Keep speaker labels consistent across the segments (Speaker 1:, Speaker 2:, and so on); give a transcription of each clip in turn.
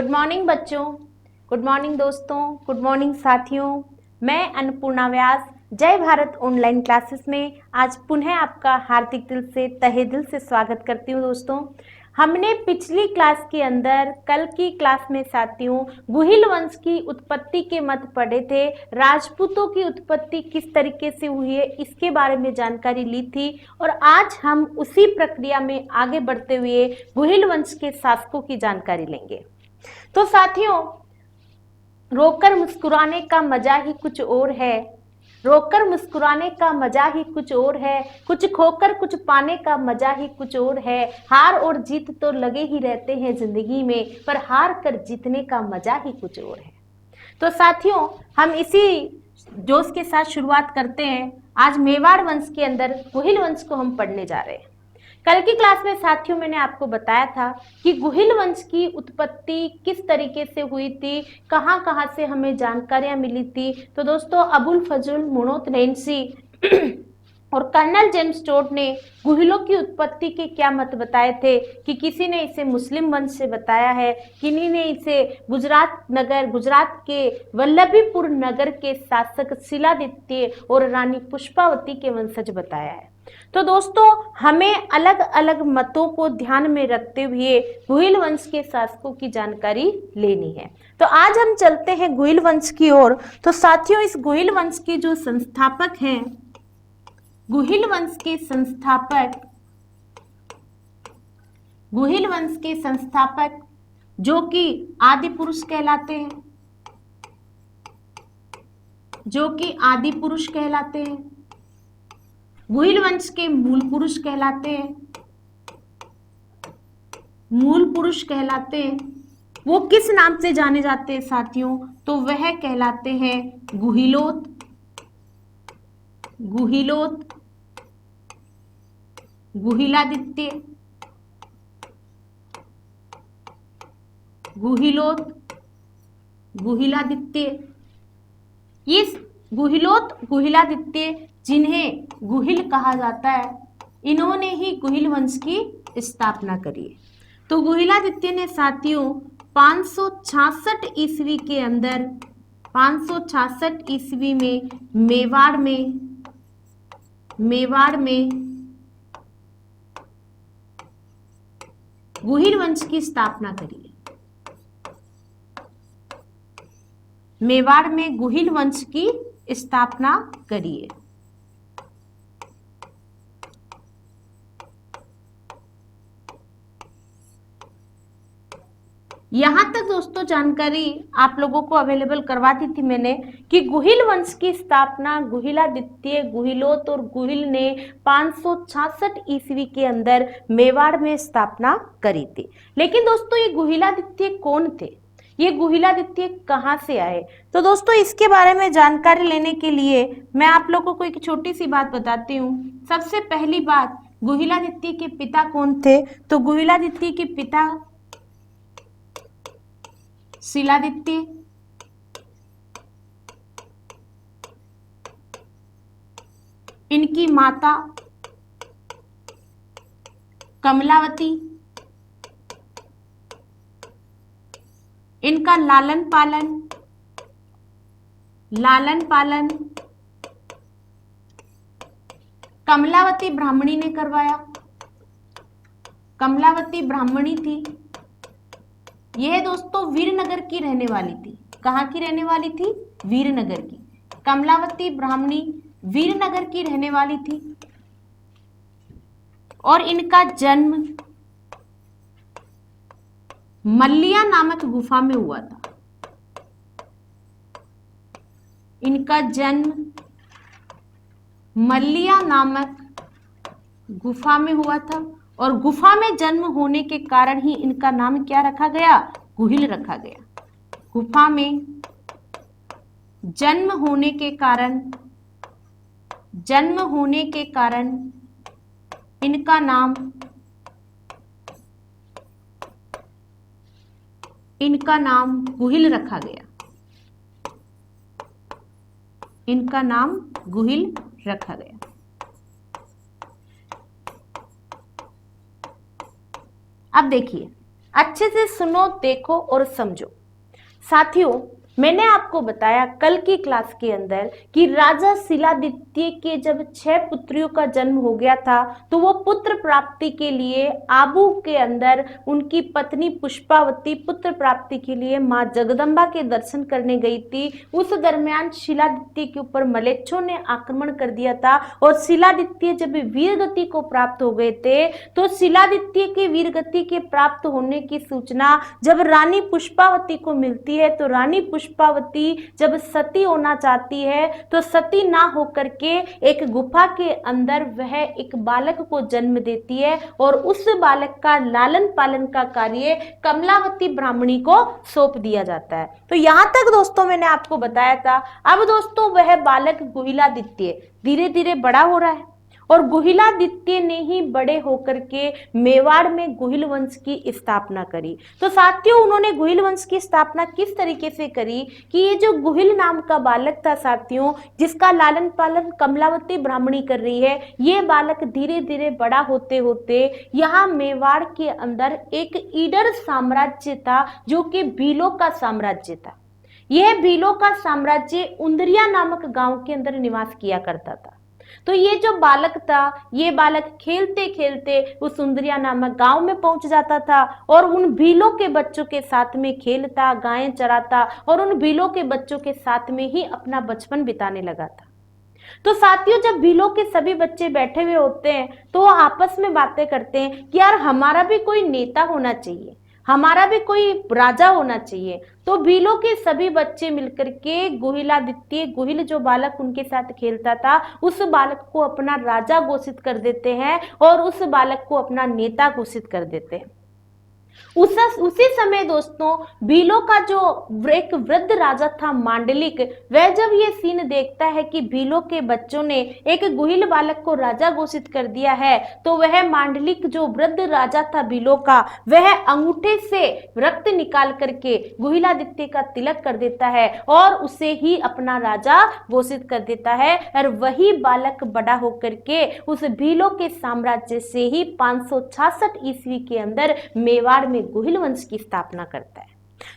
Speaker 1: Good morning बच्चों, good morning दोस्तों, good morning साथियों। मैं अन्नपूर्णा व्यास जय भारत ऑनलाइन क्लासेस में आज पुनः आपका हार्दिक दिल से तहे दिल से स्वागत करती हूँ। दोस्तों, हमने पिछली क्लास के अंदर कल की क्लास में साथियों गुहिल वंश की उत्पत्ति के मत पढ़े थे। राजपूतों की उत्पत्ति किस तरीके से हुई है इसके बारे में जानकारी ली थी और आज हम उसी प्रक्रिया में आगे बढ़ते हुए गुहिल वंश के शासकों की जानकारी लेंगे। तो साथियों, रोकर मुस्कुराने का मजा ही कुछ और है, रोकर मुस्कुराने का मजा ही कुछ और है, कुछ खोकर कुछ पाने का मजा ही कुछ और है। हार और जीत तो लगे ही रहते हैं जिंदगी में, पर हार कर जीतने का मजा ही कुछ और है। तो साथियों, हम इसी जोश के साथ शुरुआत करते हैं। आज मेवाड़ वंश के अंदर गुहिल वंश को हम पढ़ने जा रहे हैं। कल की क्लास में साथियों मैंने आपको बताया था कि गुहिल वंश की उत्पत्ति किस तरीके से हुई थी, कहाँ कहाँ से हमें जानकारियां मिली थी। तो दोस्तों, अबुल फजल मोनोतनैंसी और कर्नल जेम्स टोड ने गुहिलों की उत्पत्ति के क्या मत बताए थे कि किसी ने इसे मुस्लिम वंश से बताया है, किन्हीं ने इसे गुजरात के वल्लभीपुर नगर के शासक शिलादित्य और रानी पुष्पावती के वंशज बताया है। तो दोस्तों, हमें अलग अलग मतों को ध्यान में रखते हुए गुहिल वंश के शासकों की जानकारी लेनी है। तो आज हम चलते हैं गुहिल वंश की ओर। तो साथियों, इस गुहिल वंश के जो संस्थापक हैं, गुहिल वंश के संस्थापक जो कि आदि पुरुष कहलाते हैं, गुहिल वंश के मूल पुरुष कहलाते हैं। वो किस नाम से जाने जाते हैं साथियों? तो वह कहलाते हैं गुहिलोत, गुहिलादित्य, ये गुहिलादित्य जिन्हें गुहिल कहा जाता है, इन्होंने ही गुहिल वंश की स्थापना करी है। तो गुहिलादित्य ने साथियों 566 ईस्वी के अंदर, 566 ईस्वी में मेवाड़ में गुहिल वंश की स्थापना करी है। मेवाड़ में गुहिल वंश की स्थापना करी है। यहां तक दोस्तों जानकारी आप लोगों को अवेलेबल करवा दी थी मैंने कि गुहिल वंश की स्थापना गुहिलादित्य, गुहिलोत और गुहिल ने 566 ईस्वी के अंदर मेवाड़ में स्थापना करी थी। लेकिन दोस्तों, ये गुहिलादित्य कौन थे? ये गुहिलादित्य कहाँ से आए? तो दोस्तों, इसके बारे में जानकारी लेने के लिए मैं आप लोगों को एक छोटी सी बात बताती हूँ। सबसे पहली बात, गुहिलादित्य के पिता कौन थे? तो गुहिलादित्य के पिता शिलादित्य, इनकी माता कमलावती, इनका लालन पालन कमलावती ब्राह्मणी ने करवाया। कमलावती ब्राह्मणी थी। यह दोस्तों वीरनगर की रहने वाली थी। कहाँ की रहने वाली थी? वीरनगर की। कमलावती ब्राह्मणी वीरनगर की रहने वाली थी और इनका जन्म मल्लिया नामक गुफा में हुआ था। इनका जन्म मल्लिया नामक गुफा में हुआ था और गुफा में जन्म होने के कारण ही इनका नाम क्या रखा गया? गुहिल रखा गया। गुफा में जन्म होने के कारण इनका नाम गुहिल रखा गया। इनका नाम गुहिल रखा गया। अब देखिए, अच्छे से सुनो, देखो और समझो। साथियों, मैंने आपको बताया कल की क्लास के अंदर कि राजा शिलादित्य के जब 6 पुत्रियों का जन्म हो गया था तो वो पुत्र प्राप्ति के लिए आबू के अंदर उनकी पत्नी पुष्पावती पुत्र प्राप्ति के लिए मां जगदम्बा के दर्शन करने गई थी। उस दरमियान शिलादित्य के ऊपर मलेच्छों ने आक्रमण कर दिया था और शिलादित्य जब वीरगति को प्राप्त हो गए थे तो शिलादित्य के वीरगति के प्राप्त होने की सूचना जब रानी पुष्पावती को मिलती है तो रानी पुष्पावती जब सती होना चाहती है तो सती ना होकर के एक गुफा के अंदर वह एक बालक को जन्म देती है और उस बालक का लालन पालन का कार्य कमलावती ब्राह्मणी को सौंप दिया जाता है। तो यहां तक दोस्तों मैंने आपको बताया था। अब दोस्तों वह बालक गुहिलादित्य धीरे धीरे बड़ा हो रहा है और गुहिलादित्य ने ही बड़े होकर के मेवाड़ में गुहिल वंश की स्थापना करी। तो साथियों, उन्होंने गुहिल वंश की स्थापना किस तरीके से करी कि ये जो गुहिल नाम का बालक था साथियों, जिसका लालन पालन कमलावती ब्राह्मणी कर रही है, ये बालक धीरे धीरे बड़ा होते होते यहाँ मेवाड़ के अंदर एक ईडर साम्राज्य था जो कि भीलों का साम्राज्य था। यह भीलों का साम्राज्य उंदरिया नामक गांव के अंदर निवास किया करता था। तो ये जो बालक था, ये बालक खेलते खेलते उस सुंदरिया नामक गांव में पहुंच जाता था और उन भीलों के बच्चों के साथ में खेलता, गायें चराता और उन भीलों के बच्चों के साथ में ही अपना बचपन बिताने लगा था। तो साथियों, जब भीलों के सभी बच्चे बैठे हुए होते हैं तो वो आपस में बातें करते हैं कि यार हमारा भी कोई नेता होना चाहिए, हमारा भी कोई राजा होना चाहिए। तो भीलों के सभी बच्चे मिलकर के गुहिलादित्य, गुहिल जो बालक उनके साथ खेलता था, उस बालक को अपना राजा घोषित कर देते हैं और उस बालक को अपना नेता घोषित कर देते हैं। उसी समय दोस्तों भीलों का जो एक वृद्ध राजा था मांडलिक, वह जब ये सीन देखता है कि भीलों के बच्चों ने एक गुहिल बालक को राजा घोषित कर दिया है, तो वह मांडलिक जो वृद्ध राजा था भीलों का, वह अंगूठे से रक्त निकाल करके गुहिलादित्य का तिलक कर देता है और उसे ही अपना राजा घोषित कर देता है। और वही बालक बड़ा होकर के उस भीलों के साम्राज्य से ही 566 ईस्वी के अंदर मेवाड़ में गुहिल वंश की स्थापना करता है।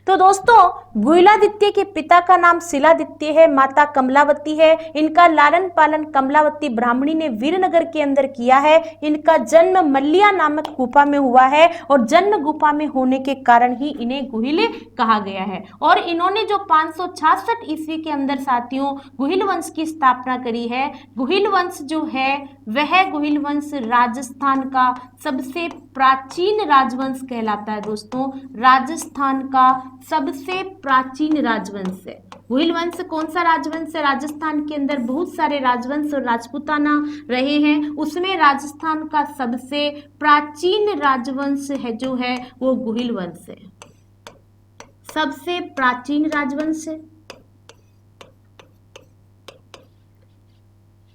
Speaker 1: तो दोस्तों, गुहिलादित्य के पिता का नाम शिलादित्य है, माता कमलावती है। इनका लालन पालन कमलावती ब्राह्मणी ने वीरनगर के अंदर किया है। इनका जन्म मल्लिया नामक गुफा में हुआ है और जन्म गुफा में होने के कारण ही इन्हें गुहिल कहा गया है। और इन्होंने जो 566 ईस्वी के अंदर साथियों गुहिल वंश की स्थापना करी है। गुहिल वंश जो है वह गुहिल वंश राजस्थान का सबसे प्राचीन राजवंश कहलाता है। दोस्तों, राजस्थान का सबसे प्राचीन राजवंश है गुहिल वंश। कौन सा राजवंश है? राजस्थान के अंदर बहुत सारे राजवंश और राजपूताना रहे हैं, उसमें राजस्थान का सबसे प्राचीन राजवंश है जो है वो गुहिल वंश है। सबसे प्राचीन राजवंश है।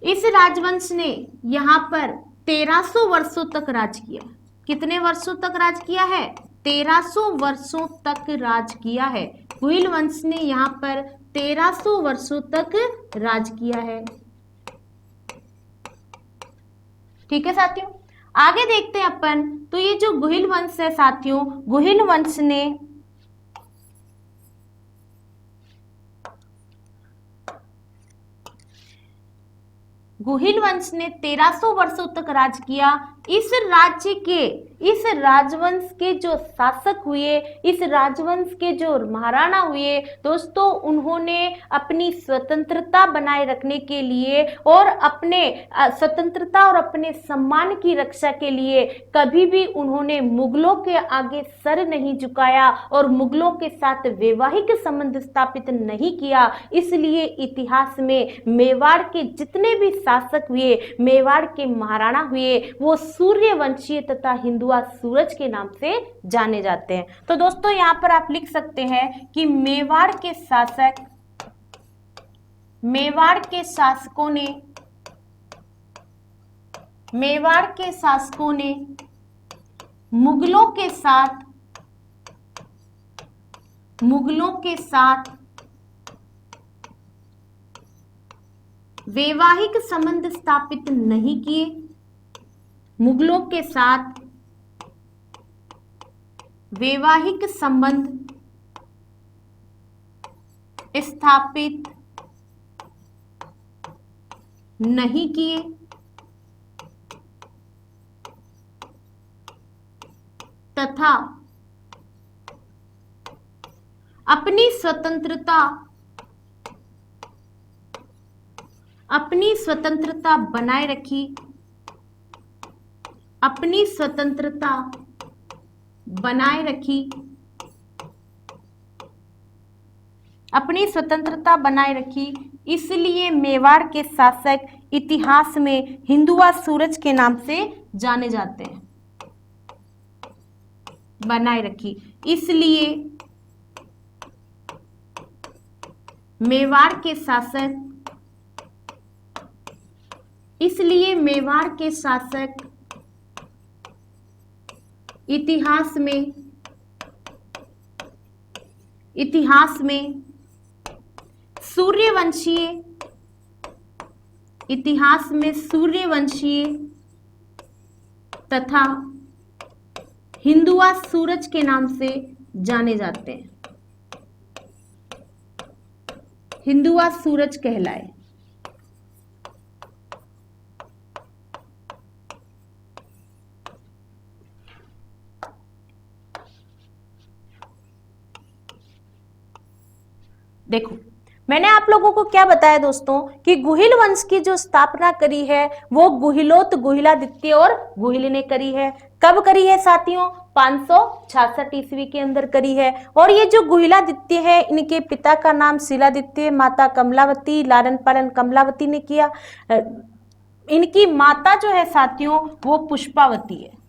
Speaker 1: इस राजवंश ने यहाँ पर 1300 वर्षों तक राज किया। कितने वर्षों तक राज किया है? 1300 वर्षों तक राज किया है। गुहिल वंश ने यहाँ पर 1300 वर्षों तक राज किया है। ठीक है साथियों, आगे देखते हैं अपन। तो ये जो गुहिल वंश है साथियों, गुहिल वंश ने गुहिल वंश ने 1300 वर्षों तक राज किया। इस राजवंश के जो शासक हुए, इस राजवंश के जो महाराणा हुए दोस्तों, उन्होंने अपनी स्वतंत्रता बनाए रखने के लिए और अपने स्वतंत्रता और अपने सम्मान की रक्षा के लिए कभी भी उन्होंने मुगलों के आगे सर नहीं झुकाया और मुगलों के साथ वैवाहिक संबंध स्थापित नहीं किया। इसलिए इतिहास में मेवाड़ के जितने भी शासक हुए, मेवाड़ के महाराणा हुए, वो सूर्यवंशीय तथा हिंदुआ सूरज के नाम से जाने जाते हैं। तो दोस्तों यहाँ पर आप लिख सकते हैं कि मेवाड़ के शासकों ने मुगलों के साथ वैवाहिक संबंध स्थापित नहीं किए। मुगलों के साथ वैवाहिक संबंध स्थापित नहीं किए तथा अपनी स्वतंत्रता बनाए रखी, अपनी स्वतंत्रता बनाए रखी, इसलिए मेवाड़ के शासक इतिहास में हिंदुआ सूरज के नाम से जाने जाते हैं। बनाए रखी, इसलिए मेवाड़ के शासक इतिहास में सूर्यवंशीय तथा हिंदुआ सूरज के नाम से जाने जाते हैं। हिंदुआ सूरज कहलाए। देखो, मैंने आप लोगों को क्या बताया दोस्तों कि गुहिल वंश की जो स्थापना करी है वो गुहिलोत गुहिलादित्य और गुहिल ने करी है। कब करी है साथियों? 566 ईस्वी के अंदर करी है। और ये जो गुहिलादित्य है, इनके पिता का नाम शिलादित्य, माता कमलावती, लालन पालन कमलावती ने किया। इनकी माता जो है साथियों वो पुष्पावती है।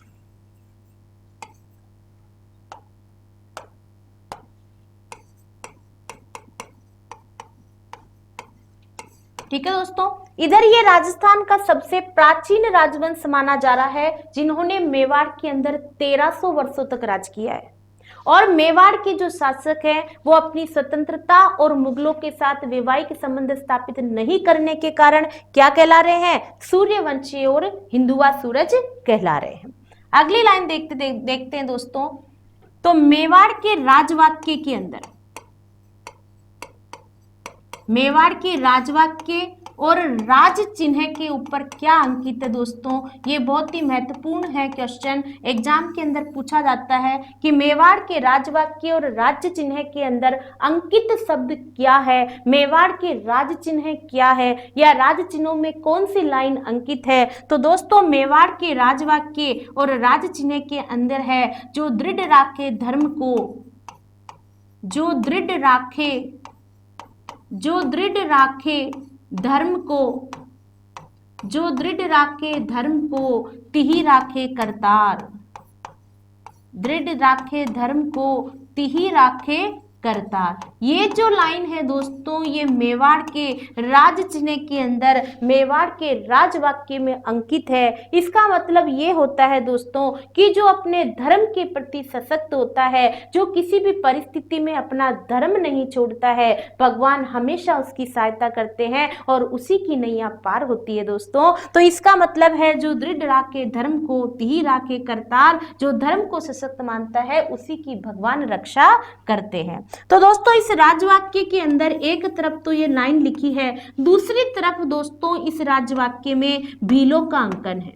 Speaker 1: ठीक है दोस्तों, इधर ये राजस्थान का सबसे प्राचीन राजवंश माना जा रहा है, जिन्होंने मेवाड़ के अंदर 1300 वर्षों तक राज किया है। और मेवाड़ के जो शासक हैं वो अपनी स्वतंत्रता और मुगलों के साथ वैवाहिक संबंध स्थापित नहीं करने के कारण क्या कहला रहे हैं? सूर्यवंशी और हिंदुआ सूरज कहला रहे हैं। अगली लाइन देखते हैं दोस्तों। तो मेवाड़ के राजवाक्य और राज चिन्ह के ऊपर क्या अंकित है दोस्तों? ये बहुत ही महत्वपूर्ण है क्वेश्चन, एग्जाम के अंदर पूछा जाता है कि मेवाड़ के राजवाक्य और राज्य चिन्ह के अंदर अंकित शब्द क्या है, मेवाड़ के राज चिन्ह क्या है, या राज चिन्हों में कौन सी लाइन अंकित है? तो दोस्तों मेवाड़ के राजवाक्य और राज चिन्ह के अंदर है जो दृढ़ राखे धर्म को, जो दृढ़ राखे धर्म को तिहि राखे करतार। दृढ़ राखे धर्म को तिहि राखे करतार। ये जो लाइन है दोस्तों ये मेवाड़ के राज चिन्ह के अंदर, मेवाड़ के राजवाक्य में अंकित है। इसका मतलब ये होता है दोस्तों कि जो अपने धर्म के प्रति सशक्त होता है, जो किसी भी परिस्थिति में अपना धर्म नहीं छोड़ता है, भगवान हमेशा उसकी सहायता करते हैं और उसी की नैया पार होती है दोस्तों। तो इसका मतलब है जो दृढ़ राखे धर्म को तिहि राखे करतार, जो धर्म को सशक्त मानता है उसी की भगवान रक्षा करते हैं। तो दोस्तों इस राजवाक्य के अंदर एक तरफ तो ये लाइन लिखी है, दूसरी तरफ दोस्तों इस राजवाक्य में भीलों का अंकन है।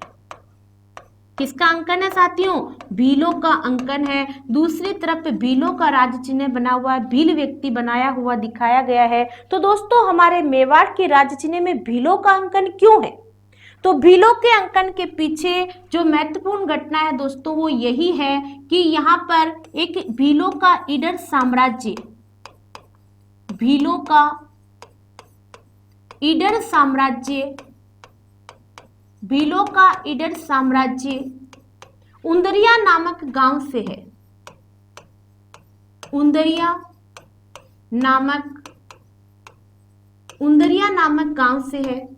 Speaker 1: किसका अंकन है साथियों? भीलों का अंकन है। दूसरी तरफ भीलों का राज चिन्ह बना हुआ है, भील व्यक्ति बनाया हुआ दिखाया गया है। तो दोस्तों हमारे मेवाड़ के राज चिन्ह में भीलों का अंकन क्यों है? तो भीलों के अंकन के पीछे जो महत्वपूर्ण घटना है दोस्तों वो यही है कि यहाँ पर एक भीलों का ईडर साम्राज्य, भीलों का ईडर साम्राज्य उंदरिया नामक गांव से है। उंदरिया नामक गांव से है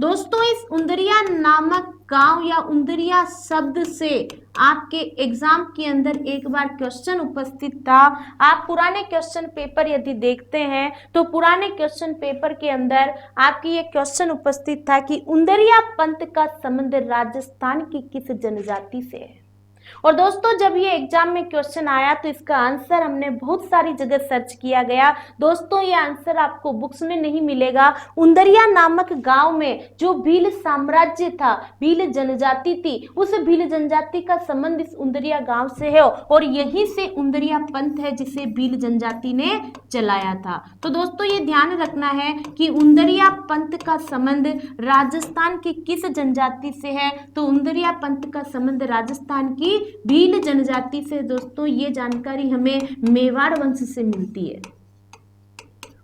Speaker 1: दोस्तों। इस उंदरिया नामक गांव या उंदरिया शब्द से आपके एग्जाम के अंदर एक बार क्वेश्चन उपस्थित था। आप पुराने क्वेश्चन पेपर यदि देखते हैं तो पुराने क्वेश्चन पेपर के अंदर आपकी ये क्वेश्चन उपस्थित था कि उंदरिया पंथ का संबंध राजस्थान की किस जनजाति से है? और दोस्तों जब ये एग्जाम में क्वेश्चन आया तो इसका आंसर हमने बहुत सारी जगह सर्च किया गया। दोस्तों ये आंसर आपको बुक्स में नहीं मिलेगा। उंदरिया नामक गांव में जो भील साम्राज्य था, भील जनजाति थी, उस भील जनजाति का संबंध इस उंदरिया गांव से है और यहीं से उंदरिया पंथ है जिसे भील जनजाति ने चलाया था। तो दोस्तों ये ध्यान रखना है कि उंदरिया पंथ का संबंध राजस्थान की किस जनजाति से है, तो उंदरिया पंथ का संबंध राजस्थान की भील जनजाति से। दोस्तों ये जानकारी हमें मेवाड़ वंश से मिलती है।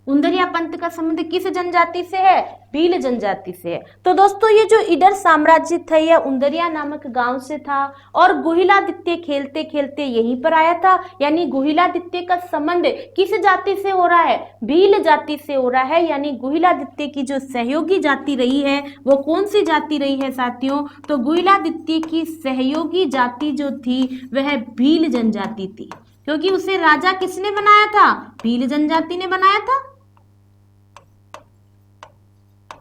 Speaker 1: उंदरिया पंथ का संबंध किस जनजाति से है? भील जनजाति से है। तो दोस्तों ये जो ईडर साम्राज्य था यह उंदरिया नामक गांव से था और गुहिलादित्य खेलते खेलते यहीं पर आया था। यानी गुहिलादित्य का संबंध किस जाति से हो रहा है? भील जाति से हो रहा है। यानी गुहिलादित्य की जो सहयोगी जाति रही है वो कौन सी जाति रही है साथियों? तो गुहिलादित्य की सहयोगी जाति जो थी वह भील जनजाति थी, क्योंकि उसे राजा किसने बनाया था? भील जनजाति ने बनाया था।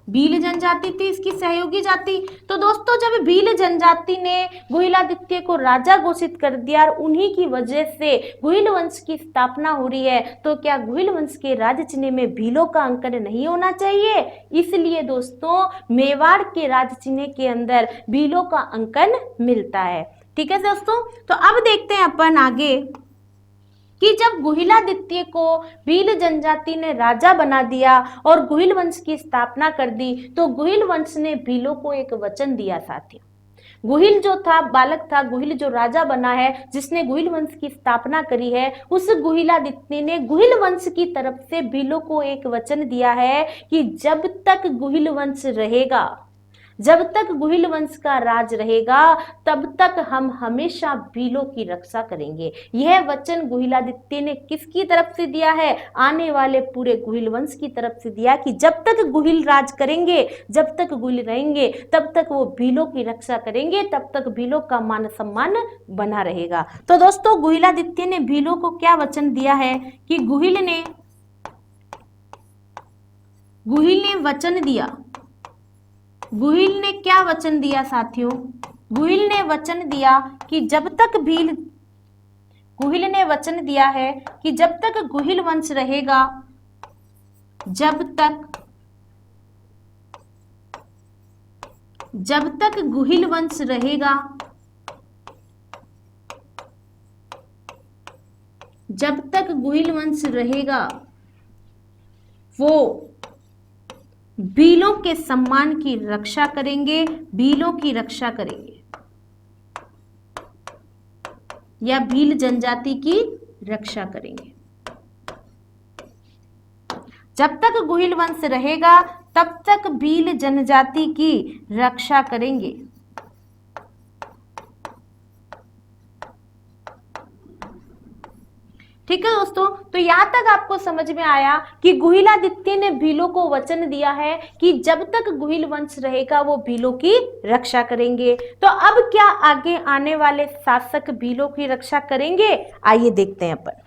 Speaker 1: भील जनजाति थी इसकी सहयोगी जाति। तो दोस्तों जब भील जनजाति ने गुहिलादित्य को राजा घोषित कर दिया और उन्हीं की वजह से गुहिल वंश की स्थापना हो रही है, तो क्या गुहिल वंश के राज चिन्ह में भीलों का अंकन नहीं होना चाहिए? इसलिए दोस्तों मेवाड़ के राज चिन्ह के अंदर भीलों का अंकन मिलता है। ठीक है दोस्तों, तो अब देखते हैं अपन आगे कि जब गुहिलादित्य को भील जनजाति ने राजा बना दिया और गुहिल वंश की स्थापना कर दी, तो गुहिल वंश ने भीलों को एक वचन दिया साथियों। गुहिल जो था बालक था, गुहिल जो राजा बना है जिसने गुहिल वंश की स्थापना करी है, उस गुहिलादित्य ने गुहिल वंश की तरफ से भीलों को एक वचन दिया है कि जब तक गुहिल वंश रहेगा, जब तक गुहिल वंश का राज रहेगा, तब तक हम हमेशा भीलों की रक्षा करेंगे। यह वचन गुहिलादित्य ने किसकी तरफ से दिया है? आने वाले पूरे गुहिल वंश की तरफ से दिया कि जब तक गुहिल राज करेंगे, जब तक गुहिल रहेंगे, तब तक वो भीलों की रक्षा करेंगे, तब तक भीलों का मान सम्मान बना रहेगा। तो दोस्तों गुहिलादित्य ने भीलों को क्या वचन दिया है कि गुहिल ने वचन दिया। गुहिल ने क्या वचन दिया साथियों? गुहिल ने वचन दिया कि जब तक गुहिल ने वचन दिया है कि जब तक गुहिल वंश रहेगा, जब तक गुहिल वंश रहेगा, जब तक गुहिल वंश रहेगा वो भीलों के सम्मान की रक्षा करेंगे, भीलों की रक्षा करेंगे या भील जनजाति की रक्षा करेंगे। जब तक गुहिल वंश रहेगा तब तक भील जनजाति की रक्षा करेंगे। ठीक है दोस्तों, तो यहाँ तक आपको समझ में आया कि गुहिलादित्य ने भीलों को वचन दिया है कि जब तक गुहिल वंश रहेगा वो भीलों की रक्षा करेंगे। तो अब क्या आगे आने वाले शासक भीलों की रक्षा करेंगे? आइए देखते हैं अपन।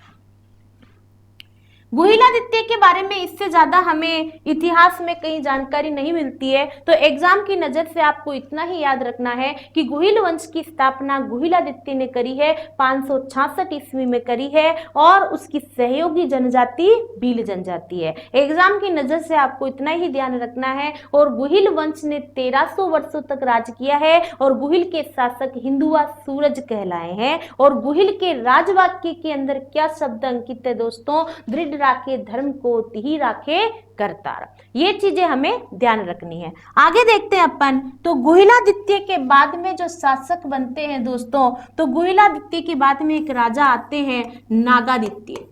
Speaker 1: गुहिलादित्य के बारे में इससे ज्यादा हमें इतिहास में कहीं जानकारी नहीं मिलती है, तो एग्जाम की नजर से आपको इतना ही याद रखना है कि गुहिल वंश की स्थापना गुहिलादित्य ने करी है, 566 ईस्वी में करी है और उसकी सहयोगी जनजाति भील जनजाति है। एग्जाम की नजर से आपको इतना ही ध्यान रखना है। और गुहिल वंश ने 1300 वर्षों तक राज किया है और गुहिल के शासक हिंदुआ सूरज कहलाए हैं। और गुहिल के राजवाक्य के अंदर क्या शब्द अंकित है दोस्तों? दृढ़ राखे धर्म को तिहि राखे करतार। ये चीजें हमें ध्यान रखनी है। आगे देखते हैं अपन। तो गुहिलादित्य के बाद में जो शासक बनते हैं दोस्तों, तो गुहिलादित्य के बाद में एक राजा आते हैं नागादित्य।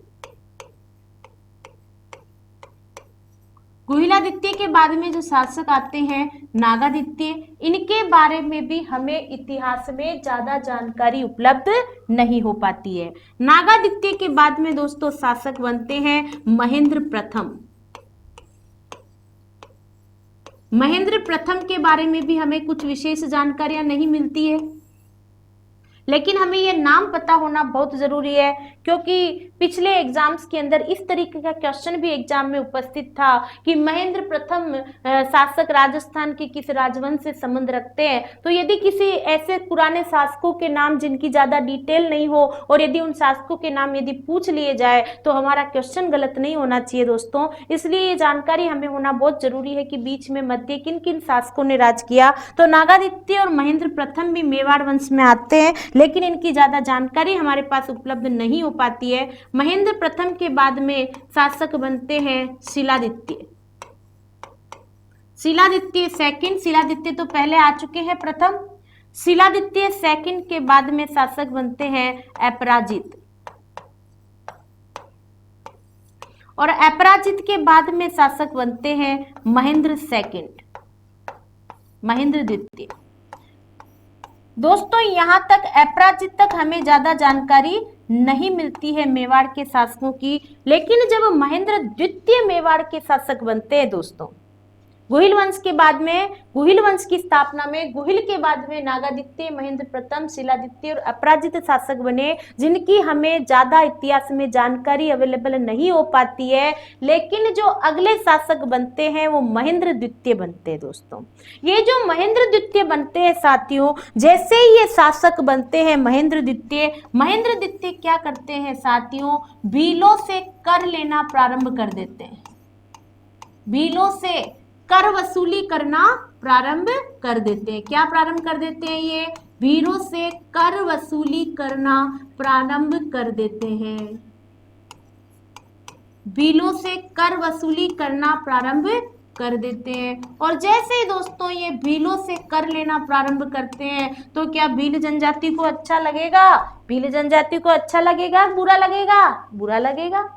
Speaker 1: गुहिलादित्य के बाद में जो शासक आते हैं नागादित्य, इनके बारे में भी हमें इतिहास में ज्यादा जानकारी उपलब्ध नहीं हो पाती है। नागादित्य के बाद में दोस्तों शासक बनते हैं महेंद्र प्रथम। महेंद्र प्रथम के बारे में भी हमें कुछ विशेष जानकारियां नहीं मिलती है, लेकिन हमें यह नाम पता होना बहुत जरूरी है क्योंकि पिछले एग्जाम्स के अंदर इस तरीके का क्वेश्चन भी एग्जाम में उपस्थित था कि महेंद्र प्रथम शासक राजस्थान के किस राजवंश से संबंध रखते हैं। तो यदि किसी ऐसे पुराने शासकों के नाम जिनकी ज्यादा डिटेल नहीं हो और यदि उन शासकों के नाम यदि पूछ लिए जाए तो हमारा क्वेश्चन गलत नहीं होना चाहिए दोस्तों। इसलिए ये जानकारी हमें होना बहुत जरूरी है कि बीच में मध्य किन किन शासकों ने राज किया। तो नागादित्य और महेंद्र प्रथम भी मेवाड़ वंश में आते हैं, लेकिन इनकी ज्यादा जानकारी हमारे पास उपलब्ध नहीं हो पाती है। महेंद्र प्रथम के बाद में शासक बनते हैं शिलादित्य। शिलादित्य सेकंड, शिलादित्य तो पहले आ चुके हैं प्रथम। शिलादित्य सेकंड के बाद में शासक बनते हैं अपराजित, और अपराजित के बाद में शासक बनते हैं महेंद्र सेकंड, महेंद्र द्वितीय। दोस्तों यहां तक अपराजित तक हमें ज्यादा जानकारी नहीं मिलती है मेवाड़ के शासकों की, लेकिन जब महेंद्र द्वितीय मेवाड़ के शासक बनते हैं दोस्तों, गुहिल वंश के बाद में, गुहिल वंश की स्थापना में गुहिल के बाद में नागादित्य, महेंद्र प्रथम, शिलादित्य और अपराजित शासक बने, जिनकी हमें ज्यादा इतिहास में जानकारी अवेलेबल नहीं हो पाती है। लेकिन जो अगले शासक बनते हैं वो महेंद्र द्वितीय बनते हैं दोस्तों। ये जो महेंद्र द्वितीय बनते हैं साथियों, जैसे ही ये शासक बनते हैं महेंद्र द्वितीय, महेंद्र द्वितीय क्या करते हैं साथियों, भीलों से कर लेना प्रारंभ कर देते हैं। भीलों से कर वसूली करना प्रारंभ कर देते हैं। क्या प्रारंभ कर देते हैं? ये भीलों से कर वसूली करना प्रारंभ कर देते हैं। भीलों से कर वसूली करना प्रारंभ कर देते हैं। और जैसे ही दोस्तों ये भीलों से कर लेना प्रारंभ करते हैं तो क्या भील जनजाति को अच्छा लगेगा? भील जनजाति को अच्छा लगेगा, बुरा लगेगा? बुरा लगेगा।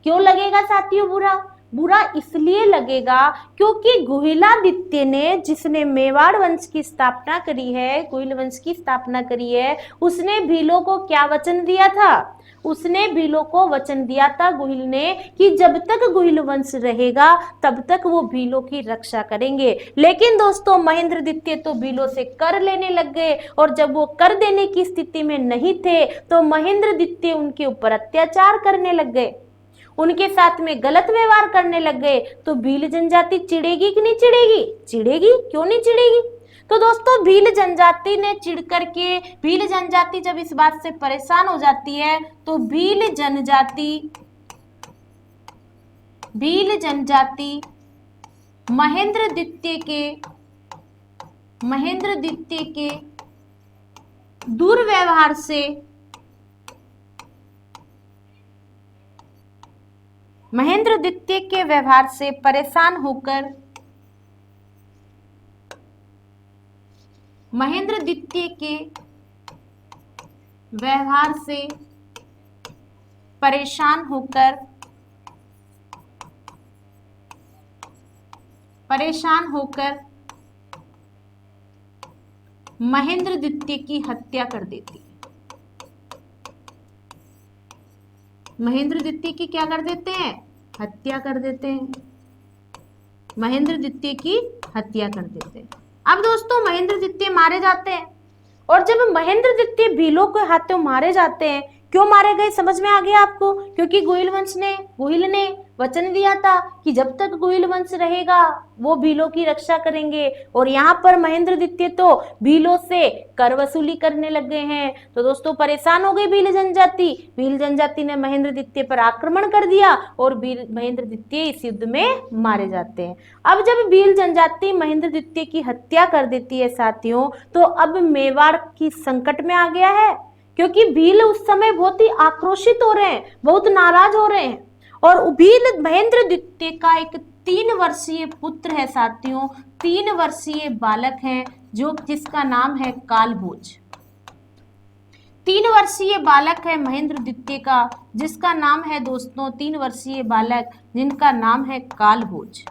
Speaker 1: क्यों लगेगा साथियों बुरा? बुरा इसलिए लगेगा क्योंकि गुहिलादित्य ने, जिसने मेवाड़ वंश की स्थापना करी है, गुहिल वंश की स्थापना करी है, उसने भीलों को क्या वचन दिया था? उसने भीलों को वचन दिया था गुहिल ने कि जब तक गुहिल वंश रहेगा तब तक वो भीलों की रक्षा करेंगे। लेकिन दोस्तों महेंद्र द्वितीय तो भीलों से कर लेने लग गए, और जब वो कर देने की स्थिति में नहीं थे तो महेंद्र द्वितीय उनके ऊपर अत्याचार करने लग गए, उनके साथ में गलत व्यवहार करने लग गए। तो भील जनजाति चिढ़ेगी कि नहीं चिढ़ेगी? चिढ़ेगी। क्यों नहीं चिढ़ेगी? तो दोस्तों भील जनजाति ने चिढ़ करके, भील जनजाति जब इस बात से परेशान हो जाती है तो भील जनजाति महेंद्र द्वितीय के दुर्व्यवहार से, महेंद्र द्वितीय के व्यवहार से परेशान होकर, महेंद्र द्वितीय के व्यवहार से परेशान होकर महेंद्र द्वितीय की हत्या कर देती है। महेंद्र द्वितीय की क्या कर देते हैं? हत्या कर देते हैं। महेंद्र द्वितीय की हत्या कर देते हैं। अब दोस्तों महेंद्र द्वितीय मारे जाते हैं, और जब महेंद्र द्वितीय भीलों के हाथों मारे जाते हैं, क्यों मारे गए समझ में आ गया आपको? क्योंकि गुहिल ने वचन दिया था कि जब तक गुहिल वंश रहेगा वो भीलों की रक्षा करेंगे, और यहाँ पर महेंद्र द्वितीय तो भीलों से कर वसूली करने लग गए हैं। तो दोस्तों परेशान हो गई भील जनजाति ने महेंद्र द्वितीय पर आक्रमण कर दिया, और महेंद्र द्वितीय इस युद्ध में मारे जाते हैं। अब जब भील जनजाति महेंद्र द्वितीय की हत्या कर देती है साथियों, तो अब मेवाड़ की संकट में आ गया है, क्योंकि भील उस समय बहुत ही आक्रोशित हो रहे हैं, बहुत नाराज हो रहे हैं। और भील महेंद्र द्वितीय का एक 3 वर्षीय पुत्र है साथियों, 3 वर्षीय बालक है जिसका नाम है कालभोज। 3 वर्षीय बालक है महेंद्र द्वितीय का, जिसका नाम है दोस्तों 3 वर्षीय बालक, जिनका नाम है कालभोज।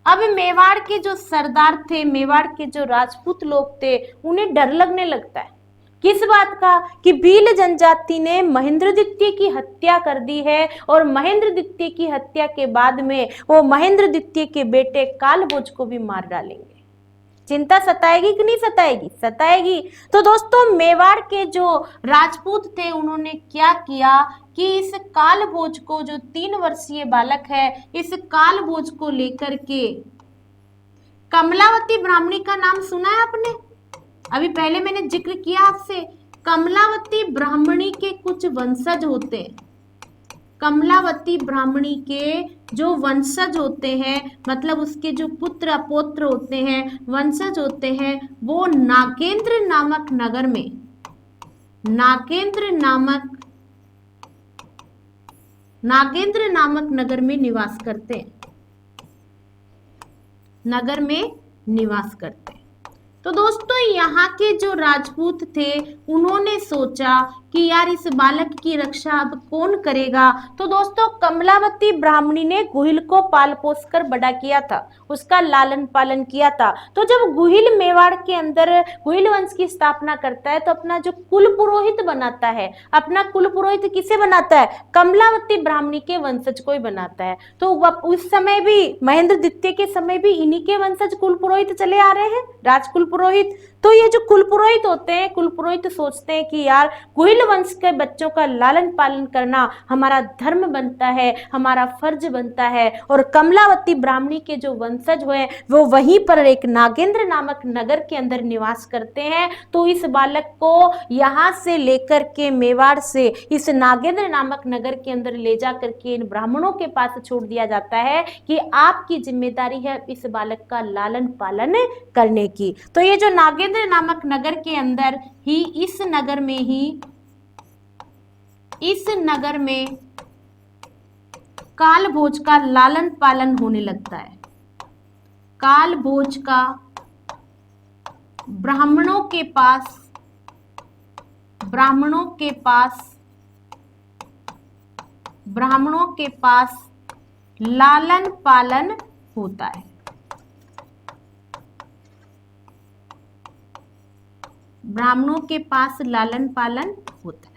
Speaker 1: अब मेवाड़ के जो सरदार थे, मेवाड़ के जो राजपूत लोग थे, उन्हें डर लगने लगता है। किस बात का? कि भील जनजाति ने महेंद्र द्वितीय की हत्या कर दी है, और महेंद्र द्वितीय की हत्या के बाद में वो महेंद्र द्वितीय के बेटे कालभोज को भी मार डालेंगे। चिंता सताएगी कि नहीं सताएगी? सताएगी। तो दोस्तों मेवाड़ के जो राजपूत थे उन्होंने क्या किया कि इस काल भोज को, जो 3 वर्षीय बालक है, इस काल भोज को लेकर के, कमलावती ब्राह्मणी का नाम सुना है आपने? अभी पहले मैंने जिक्र किया आपसे, कमलावती ब्राह्मणी के कुछ वंशज होते हैं। कमलावती ब्राह्मणी के जो वंशज होते हैं, मतलब उसके जो पुत्र अपौत्र होते हैं, वंशज होते हैं, वो नागेंद्र नामक नगर में, नागेंद्र नामक नगर में निवास करते हैं, नगर में निवास करते हैं। तो दोस्तों यहाँ के जो राजपूत थे उन्होंने सोचा कि यार इस बालक की रक्षा अब कौन करेगा। तो दोस्तों कमलावती ब्राह्मणी ने गुहिल को पाल पोस कर बड़ा किया था, उसका लालन पालन किया था। तो जब गुहिल मेवाड़ के अंदर गुहिल वंश की स्थापना करता है तो अपना जो कुल पुरोहित बनाता है, अपना कुल पुरोहित किसे बनाता है? कमलावती ब्राह्मणी के वंशज को ही बनाता है। तो उस समय भी, महेंद्र द्वितीय के समय भी इन्हीं के वंशज कुल पुरोहित चले आ रहे हैं, राजकुल पुरोहित। तो ये जो कुल पुरोहित होते हैं, कुल पुरोहित सोचते हैं कि यार गुहिल वंश के बच्चों का लालन पालन करना हमारा धर्म बनता है, हमारा फर्ज बनता है। और कमलावती ब्राह्मणी के जो वंशज हुए वो वहीं पर एक नागेंद्र नामक नगर के अंदर निवास करते हैं। तो इस बालक को यहाँ से लेकर के मेवाड़ से इस नागेंद्र नामक नगर के अंदर ले जा करके इन ब्राह्मणों के पास छोड़ दिया जाता है कि आपकी जिम्मेदारी है इस बालक का लालन पालन करने की। तो ये जो नागेंद्र नामक नगर के अंदर ही, इस नगर में काल भोज का लालन पालन होने लगता है। काल भोज का ब्राह्मणों के पास लालन पालन होता है। ब्राह्मणों के पास लालन पालन होता है।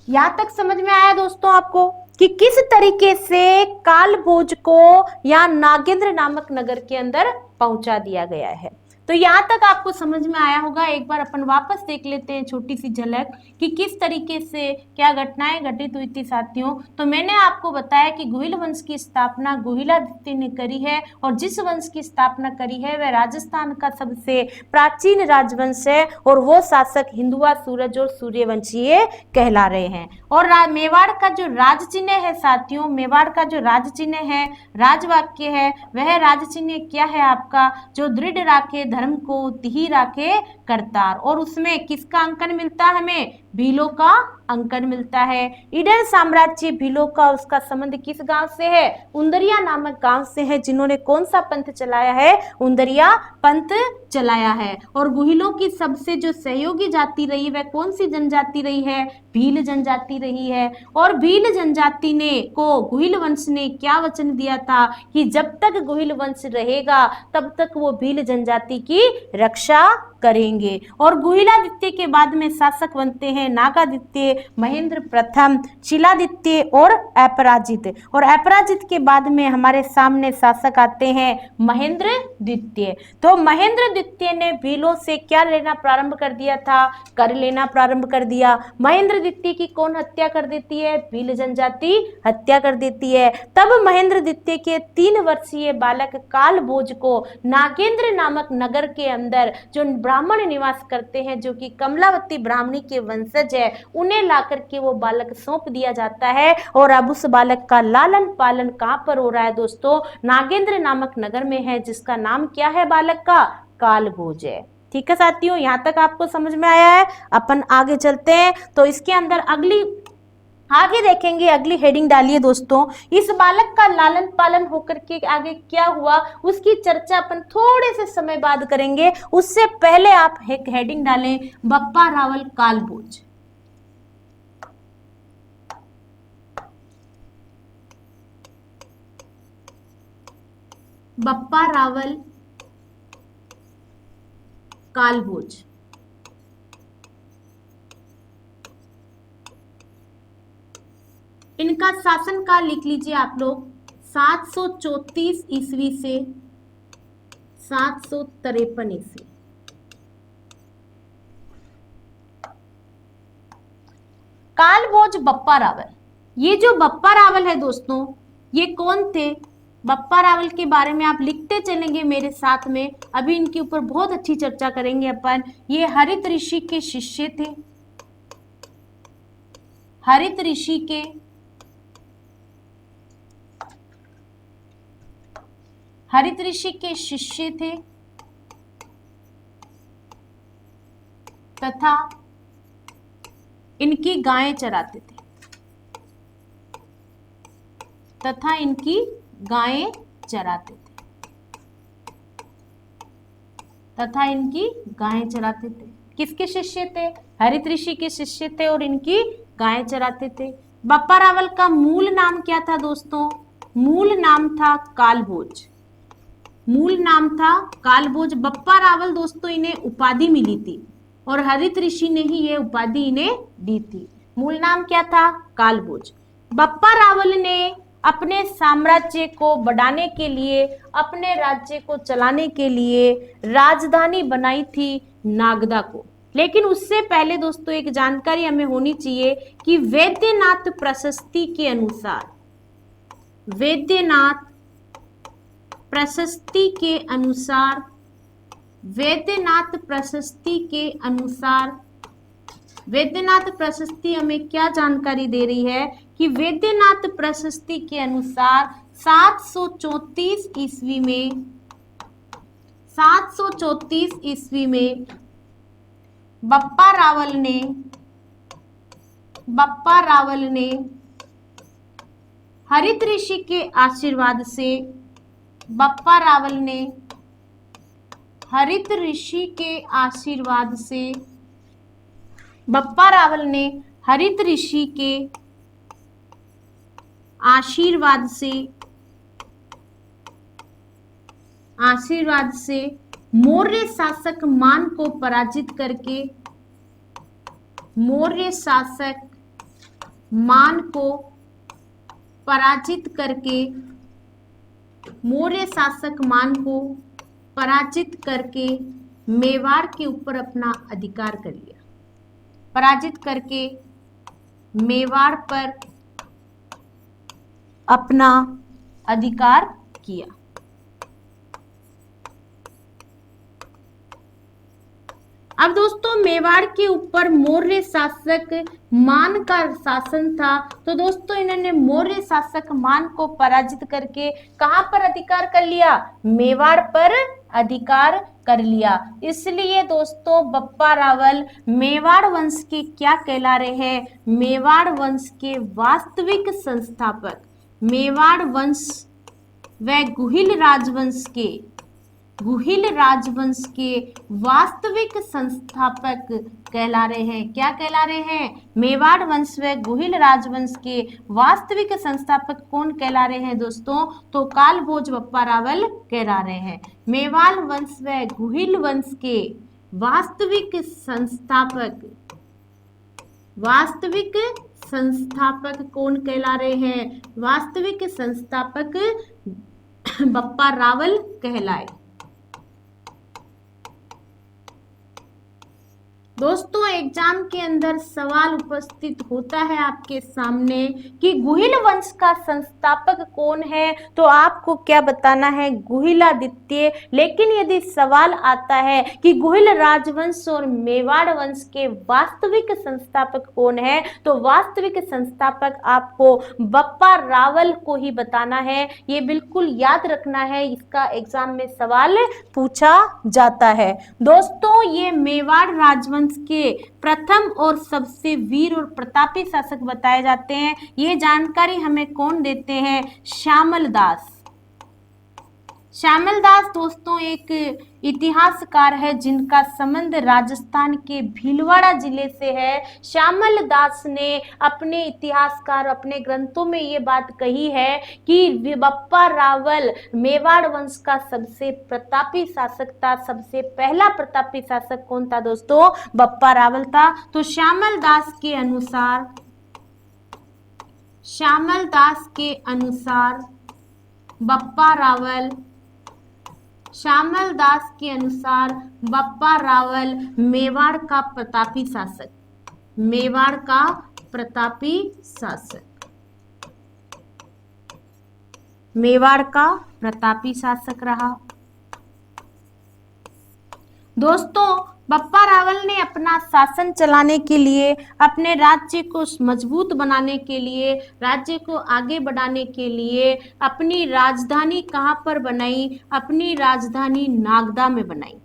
Speaker 1: यहां तक समझ में आया दोस्तों आपको कि किस तरीके से काल भोज को या नागेंद्र नामक नगर के अंदर पहुंचा दिया गया है। तो यहाँ तक आपको समझ में आया होगा। एक बार अपन वापस देख लेते हैं छोटी सी झलक कि किस तरीके से क्या घटनाएं घटित हुई थी साथियों। तो मैंने आपको बताया कि गुहिल वंश की स्थापना गुहिलादित्य ने करी है, और जिस वंश की स्थापना करी है वह राजस्थान का सबसे प्राचीन राजवंश है, और वो शासक हिंदुआ, सूरज और सूर्यवंशीय कहला रहे हैं। और मेवाड़ का जो राज चिन्ह है साथियों, मेवाड़ का जो राज चिन्ह है, राजवाक्य है, वह राज चिन्ह क्या है आपका? जो दृढ़ राखे धर्म को तिहि राखे करतार। और उसमें किसका अंकन मिलता है हमें? भीलों का अंकन मिलता है। ईडर साम्राज्य भीलों का, उसका संबंध किस गांव से है? उंदरिया नामक गांव से है, जिन्होंने कौन सा पंथ चलाया है? उंदरिया पंथ चलाया है। और गुहिलों की सबसे जो सहयोगी जाति रही वह कौन सी जनजाति रही है? भील जनजाति रही है। और भील जनजाति ने को गुहिल वंश ने क्या वचन दिया था कि जब तक गुहिल वंश रहेगा तब तक वो भील जनजाति की रक्षा करेंगे। और गुहिलादित्य के बाद में शासक बनते हैं नागादित्य, महेंद्र प्रथम, शिलादित्य और अपराजित। और अपराजित के बाद में हमारे सामने शासक आते हैं महेंद्र द्वितीय। तो महेंद्र द्वितीय ने भीलों से क्या लेना प्रारंभ कर दिया था? कर लेना प्रारंभ कर दिया। महेंद्र द्वितीय की कौन हत्या कर देती है? भील जनजाति हत्या कर देती है। तब महेंद्र द्वितीय के 3 वर्षीय बालक काल भोज को नागेंद्र नामक नगर के अंदर जो ब्राह्मण निवास करते हैं, जो कि कमलावती ब्राह्मणी के वंशज है, उन्हें लाकर के वो बालक सौंप दिया जाता है। और अब उस बालक का लालन पालन कहाँ पर हो रहा है दोस्तों? नागेंद्र नामक नगर में है, जिसका नाम क्या है बालक का? काल भोज है। ठीक है साथियों, यहाँ तक आपको समझ में आया है। अपन आगे चलते हैं। तो इसके अंदर आगे देखेंगे, अगली हेडिंग डालिए दोस्तों, इस बालक का लालन पालन होकर के आगे क्या हुआ उसकी चर्चा अपन थोड़े से समय बाद करेंगे। उससे पहले आप एक हेडिंग डालें, बप्पा रावल काल भोज। बप्पा रावल काल भोज। इनका शासनकाल लिख लीजिए आप लोग, 734 ईस्वी से 753 ईस्वी। कालभोज बप्पा रावल, ये जो बप्पा रावल है दोस्तों, ये कौन थे? बप्पा रावल के बारे में आप लिखते चलेंगे मेरे साथ में, अभी इनके ऊपर बहुत अच्छी चर्चा करेंगे अपन। ये हरित ऋषि के शिष्य थे, हरित ऋषि के शिष्य थे तथा इनकी गायें चराते थे, किसके शिष्य थे? हरित ऋषि के शिष्य थे और इनकी गायें चराते थे। बप्पा रावल का मूल नाम क्या था दोस्तों? मूल नाम था कालभोज। बप्पा रावल दोस्तों इन्हें उपाधि मिली थी और हरित ऋषि ने ही ये उपाधि इन्हें दी थी। मूल नाम क्या था? कालभोज। बप्पा रावल ने अपने साम्राज्य को बढ़ाने के लिए, अपने राज्य को चलाने के लिए राजधानी बनाई थी नागदा को। लेकिन उससे पहले दोस्तों एक जानकारी हमें होनी चाहिए कि वैद्यनाथ प्रशस्ति के अनुसार, वैद्यनाथ प्रशस्ति हमें क्या जानकारी दे रही है कि वैद्यनाथ प्रशस्ति के अनुसार 734 ईस्वी में बप्पा रावल ने हरित ऋषि के आशीर्वाद से, हरित ऋषि के आशीर्वाद से मौर्य शासक मान को पराजित करके, मौर्य शासक मान को पराजित करके मेवाड़ के ऊपर अपना अधिकार कर लिया। पराजित करके मेवाड़ पर अपना अधिकार किया। अब दोस्तों मेवाड़ के ऊपर मौर्य शासक मान का शासन था, तो दोस्तों इन्होंने मौर्य शासक मान को पराजित करके कहां पर अधिकार कर लिया? मेवाड़ पर अधिकार कर लिया। इसलिए दोस्तों बप्पा रावल मेवाड़ वंश के क्या कहला रहे हैं? मेवाड़ वंश के वास्तविक संस्थापक, मेवाड़ वंश व गुहिल राजवंश के वास्तविक संस्थापक कहला रहे हैं। क्या कहला रहे हैं? मेवाड़ वंश व गुहिल राजवंश के वास्तविक संस्थापक कौन कहला रहे हैं दोस्तों? तो कालभोज बप्पा रावल कहला रहे हैं। मेवाड़ वंश व गुहिल वंश के वास्तविक संस्थापक कौन कहला रहे हैं? वास्तविक संस्थापक बप्पा रावल कहलाए। दोस्तों एग्जाम के अंदर सवाल उपस्थित होता है आपके सामने कि गुहिल वंश का संस्थापक कौन है, तो आपको क्या बताना है? गुहिलादित्य। लेकिन यदि सवाल आता है कि गुहिल राजवंश और मेवाड़ वंश के वास्तविक संस्थापक कौन है, तो वास्तविक संस्थापक आपको बप्पा रावल को ही बताना है। ये बिल्कुल याद रखना है, इसका एग्जाम में सवाल पूछा जाता है। दोस्तों ये मेवाड़ राजवंश के प्रथम और सबसे वीर और प्रतापी शासक बताए जाते हैं। ये जानकारी हमें कौन देते हैं? श्यामल दास। श्यामल दास दोस्तों एक इतिहासकार है जिनका संबंध राजस्थान के भीलवाड़ा जिले से है। श्यामल दास ने अपने इतिहासकार, अपने ग्रंथों में ये बात कही है कि बप्पा रावल मेवाड़ वंश का सबसे प्रतापी शासक था। सबसे पहला प्रतापी शासक कौन था दोस्तों? बप्पा रावल था। तो श्यामल दास के अनुसार बप्पा रावल श्यामल दास के अनुसार बप्पा रावल मेवाड़ का प्रतापी शासक, मेवाड़ का प्रतापी शासक, मेवाड़ का प्रतापी शासक रहा। दोस्तों बप्पा रावल ने अपना शासन चलाने के लिए, अपने राज्य को मजबूत बनाने के लिए, राज्य को आगे बढ़ाने के लिए अपनी राजधानी कहाँ पर बनाई? अपनी राजधानी नागदा में बनाई।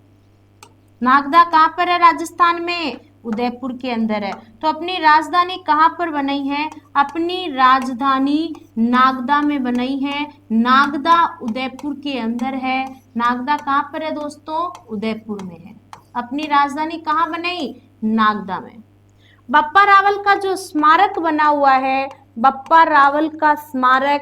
Speaker 1: नागदा कहाँ पर है? राजस्थान में, उदयपुर के अंदर है। तो अपनी राजधानी कहाँ पर बनाई है? अपनी राजधानी नागदा में बनाई है। नागदा उदयपुर के अंदर है। नागदा कहाँ पर है दोस्तों? उदयपुर में है। अपनी राजधानी कहाँ बनाई? नागदा में। बप्पा रावल का जो स्मारक बना हुआ है, बप्पा रावल का स्मारक,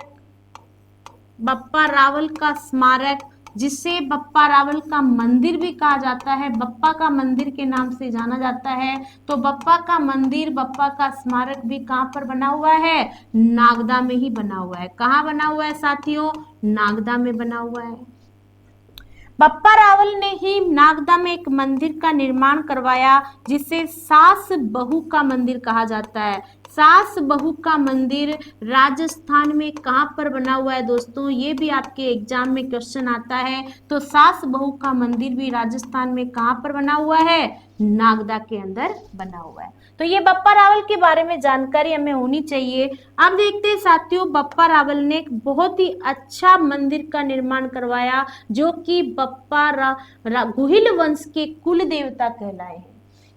Speaker 1: बप्पा रावल का स्मारक जिसे बप्पा रावल का मंदिर भी कहा जाता है, बप्पा का मंदिर के नाम से जाना जाता है। तो बप्पा का मंदिर, बप्पा का स्मारक भी कहाँ पर बना हुआ है? नागदा में ही बना हुआ है। कहाँ बना हुआ है साथियों? नागदा में बना हुआ है। बप्पा रावल ने ही नागदा में एक मंदिर का निर्माण करवाया जिसे सास बहू का मंदिर कहा जाता है। सास बहू का मंदिर राजस्थान में कहाँ पर बना हुआ है दोस्तों? ये भी आपके एग्जाम में क्वेश्चन आता है। तो सास बहू का मंदिर भी राजस्थान में कहाँ पर बना हुआ है? नागदा के अंदर बना हुआ है। तो ये बप्पा रावल के बारे में जानकारी हमें होनी चाहिए। अब देखते हैं साथियों, बप्पा रावल ने एक बहुत ही अच्छा मंदिर का निर्माण करवाया जो कि बप्पा गुहिल वंश के कुल देवता कहलाए हैं।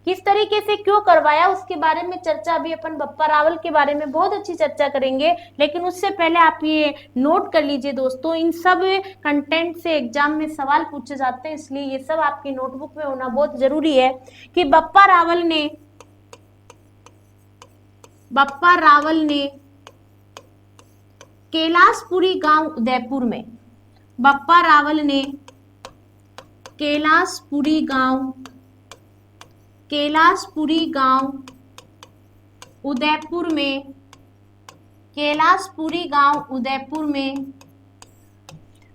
Speaker 1: किस तरीके से, क्यों करवाया, उसके बारे में चर्चा अभी अपन बप्पा रावल के बारे में बहुत अच्छी चर्चा करेंगे। लेकिन उससे पहले आप ये नोट कर लीजिए दोस्तों, इन सब कंटेंट से एग्जाम में सवाल पूछे जाते हैं, इसलिए ये सब आपकी नोटबुक में होना बहुत जरूरी है कि बप्पा रावल ने कैलाशपुरी गांव उदयपुर में, बप्पा रावल ने कैलाशपुरी गांव उदयपुर में, कैलाशपुरी गांव उदयपुर में,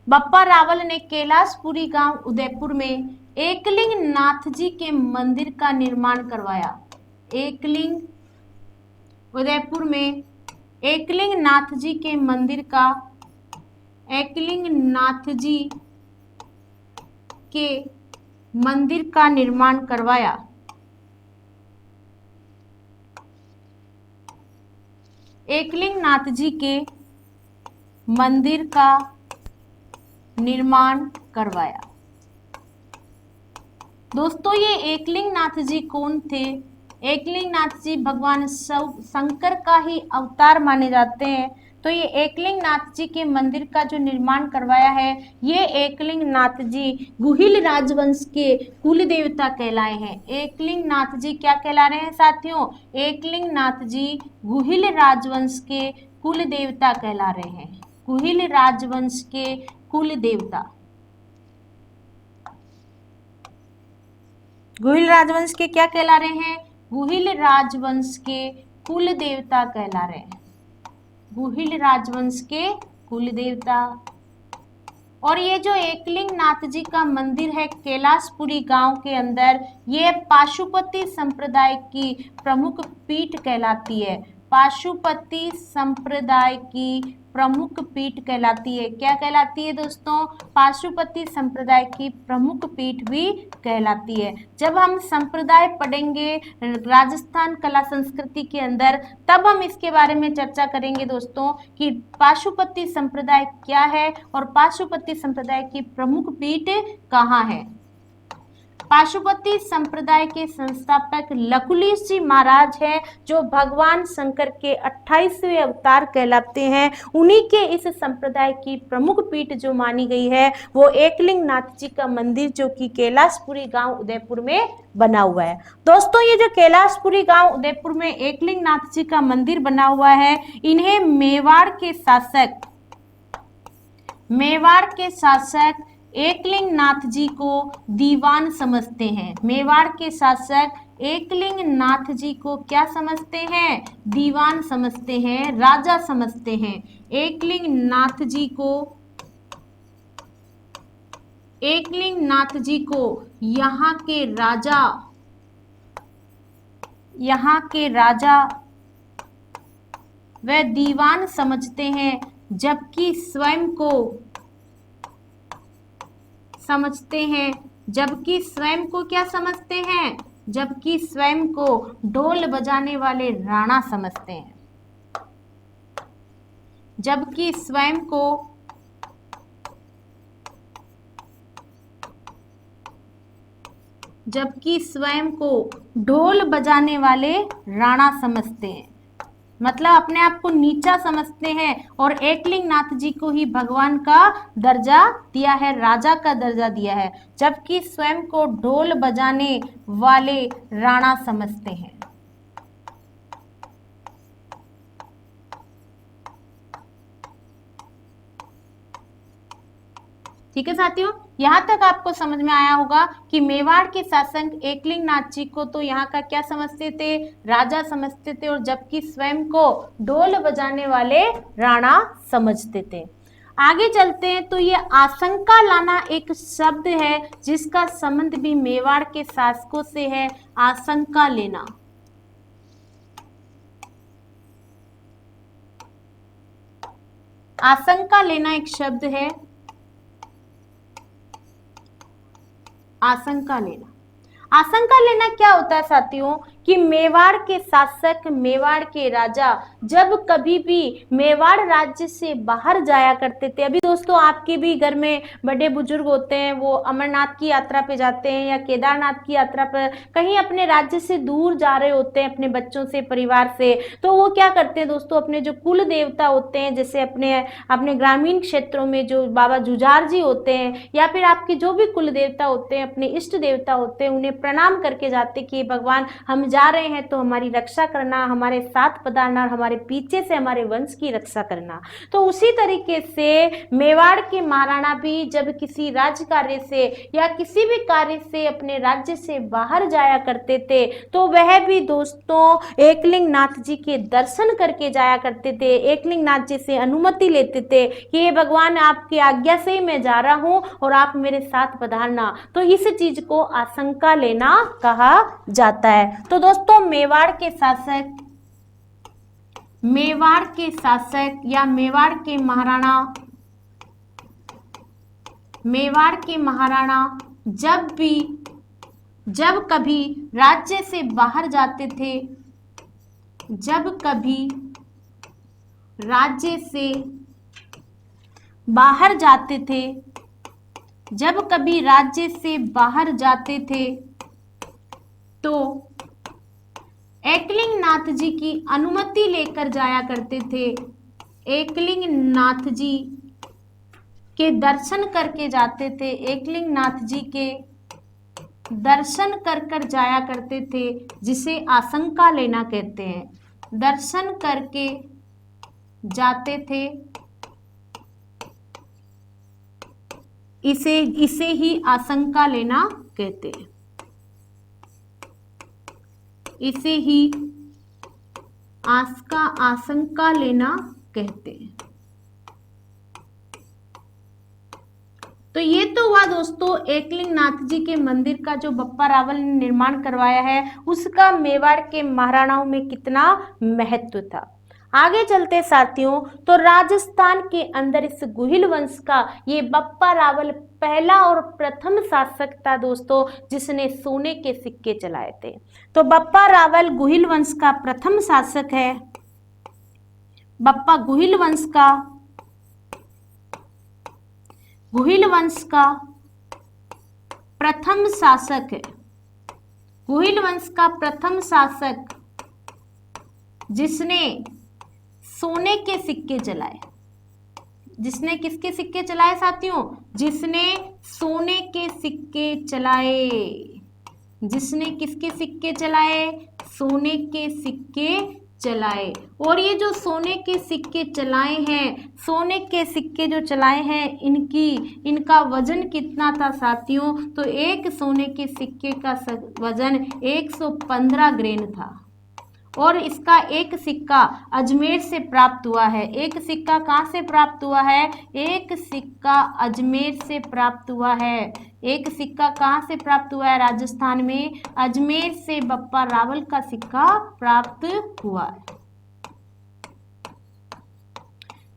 Speaker 1: बप्पा रावल ने कैलाशपुरी गांव उदयपुर में एकलिंग नाथ जी के मंदिर का निर्माण करवाया। एकलिंग, उदयपुर में एकलिंग नाथ जी के मंदिर का, एकलिंग नाथ जी के मंदिर का निर्माण करवाया। एकलिंग नाथ जी के मंदिर का निर्माण करवाया। दोस्तों ये एकलिंग नाथ जी कौन थे? एकलिंग नाथ जी भगवान शंकर का ही अवतार माने जाते हैं। तो ये एकलिंग नाथ जी के मंदिर का जो निर्माण करवाया है, ये एकलिंग नाथ जी गुहिल राजवंश के कुल देवता कहलाए हैं। एकलिंग नाथ जी क्या कहला रहे हैं साथियों? एकलिंग नाथ जी गुहिल राजवंश के कुल देवता कहला रहे हैं। गुहिल राजवंश के कुल देवता, गुहिल राजवंश के क्या कहला रहे हैं? गुहिल राजवंश के कुल देवता कहला रहे हैं। गुहिल राजवंश के कुल देवता। और ये जो एकलिंग नाथ जी का मंदिर है कैलाशपुरी गांव के अंदर, ये पाशुपति संप्रदाय की प्रमुख पीठ कहलाती है। पाशुपति संप्रदाय की प्रमुख पीठ कहलाती है। क्या कहलाती है दोस्तों? पाशुपति संप्रदाय की प्रमुख पीठ भी कहलाती है। जब हम संप्रदाय पढ़ेंगे राजस्थान कला संस्कृति के अंदर, तब हम इसके बारे में चर्चा करेंगे दोस्तों कि पाशुपति संप्रदाय क्या है और पाशुपति संप्रदाय की प्रमुख पीठ कहाँ है। पाशुपति संप्रदाय के संस्थापक लकुलिश जी महाराज हैं, जो भगवान शंकर के 28वें अवतार कहलाते हैं। उन्हीं के इस संप्रदाय की प्रमुख पीठ जो मानी गई है वो एकलिंग नाथ जी का मंदिर, जो कि कैलाशपुरी गांव उदयपुर में बना हुआ है। दोस्तों ये जो कैलाशपुरी गांव उदयपुर में एकलिंग नाथ जी का मंदिर बना हुआ है, इन्हें मेवाड़ के शासक एकलिंग नाथ जी को दीवान समझते हैं। मेवाड़ के शासक एकलिंग नाथ जी को क्या समझते हैं? दीवान समझते हैं, राजा समझते हैं। एकलिंग नाथ जी को एकलिंग नाथ जी को यहाँ के राजा व दीवान समझते हैं, जबकि स्वयं को क्या समझते हैं? जबकि स्वयं को ढोल बजाने वाले राणा समझते हैं। जबकि स्वयं को ढोल बजाने वाले राणा समझते हैं, मतलब अपने आप को नीचा समझते हैं और एकलिंग नाथ जी को ही भगवान का दर्जा दिया है, राजा का दर्जा दिया है, जबकि स्वयं को ढोल बजाने वाले राणा समझते हैं। ठीक है साथियों, यहाँ तक आपको समझ में आया होगा कि मेवाड़ के शासक एकलिंग नाथ जी को तो यहाँ का क्या समझते थे? राजा समझते थे, और जबकि स्वयं को ढोल बजाने वाले राणा समझते थे। आगे चलते हैं तो ये आशंका लाना एक शब्द है जिसका संबंध भी मेवाड़ के शासकों से है। आशंका लेना, आशंका लेना एक शब्द है। आशंका लेना, आशंका लेना क्या होता है साथियों कि मेवाड़ के शासक, मेवाड़ के राजा जब कभी भी मेवाड़ राज्य से बाहर जाया करते थे। अभी दोस्तों आपके भी घर में बड़े बुजुर्ग होते हैं, वो अमरनाथ की यात्रा पे जाते हैं या केदारनाथ की यात्रा पर कहीं अपने राज्य से दूर जा रहे होते हैं अपने बच्चों से, परिवार से, तो वो क्या करते हैं दोस्तों, अपने जो कुल देवता होते हैं, जैसे अपने ग्रामीण क्षेत्रों में जो बाबा जुझार जी होते हैं या फिर आपके जो भी कुल देवता होते हैं, अपने इष्ट देवता होते हैं, उन्हें प्रणाम करके जाते कि भगवान हम जा रहे हैं तो हमारी रक्षा करना, हमारे साथ पधारना और हमारे पीछे से हमारे वंश की रक्षा करना। तो उसी तरीके से मेवाड़ के महाराणा भी जब किसी राज्य कार्य से या किसी भी कार्य से अपने राज्य से बाहर जाया करते थे तो वह भी दोस्तों एकलिंग नाथ जी के दर्शन करके जाया करते थे, एकलिंग नाथ जी से अनुमति लेते थे कि ये भगवान आपकी आज्ञा से ही मैं जा रहा हूं और आप मेरे साथ पधारना। तो इस चीज को आशंका लेना कहा जाता है। तो दोस्तों मेवाड़ के शासक या मेवाड़ के महाराणा जब कभी राज्य से बाहर जाते थे, जब कभी राज्य से बाहर जाते थे तो एकलिंग नाथ जी की अनुमति लेकर जाया करते थे। एकलिंग नाथ जी के दर्शन करके जाते थे, एकलिंग नाथ जी के दर्शन कर जाया करते थे, जिसे आशंका लेना कहते हैं। दर्शन करके जाते थे, इसे ही आशंका लेना कहते हैं। इसे ही आशंका लेना कहते हैं। तो ये तो हुआ दोस्तों एकलिंग नाथ जी के मंदिर का जो बप्पा रावल ने निर्माण करवाया है, उसका मेवाड़ के महाराणाओं में कितना महत्व था। आगे चलते साथियों तो राजस्थान के अंदर इस गुहिल वंश का ये बप्पा रावल पहला और प्रथम शासक था दोस्तों, जिसने सोने के सिक्के चलाए थे। तो बप्पा रावल गुहिल वंश का प्रथम शासक है। बप्पा गुहिल वंश का प्रथम शासक है। गुहिल वंश का प्रथम शासक जिसने सोने के सिक्के चलाए। जिसने किसके सिक्के चलाए साथियों? जिसने सोने के सिक्के चलाए। जिसने किसके सिक्के चलाए? सोने के सिक्के चलाए। और ये जो सोने के सिक्के चलाए हैं, सोने के सिक्के जो चलाए हैं, इनका वजन कितना था साथियों? तो एक सोने के सिक्के का वजन 115 ग्रेन था। और इसका एक सिक्का अजमेर से प्राप्त हुआ है। एक सिक्का कहाँ से प्राप्त हुआ है? एक सिक्का अजमेर से प्राप्त हुआ है। एक सिक्का कहाँ से प्राप्त हुआ है? राजस्थान में अजमेर से बप्पा रावल का सिक्का प्राप्त हुआ है।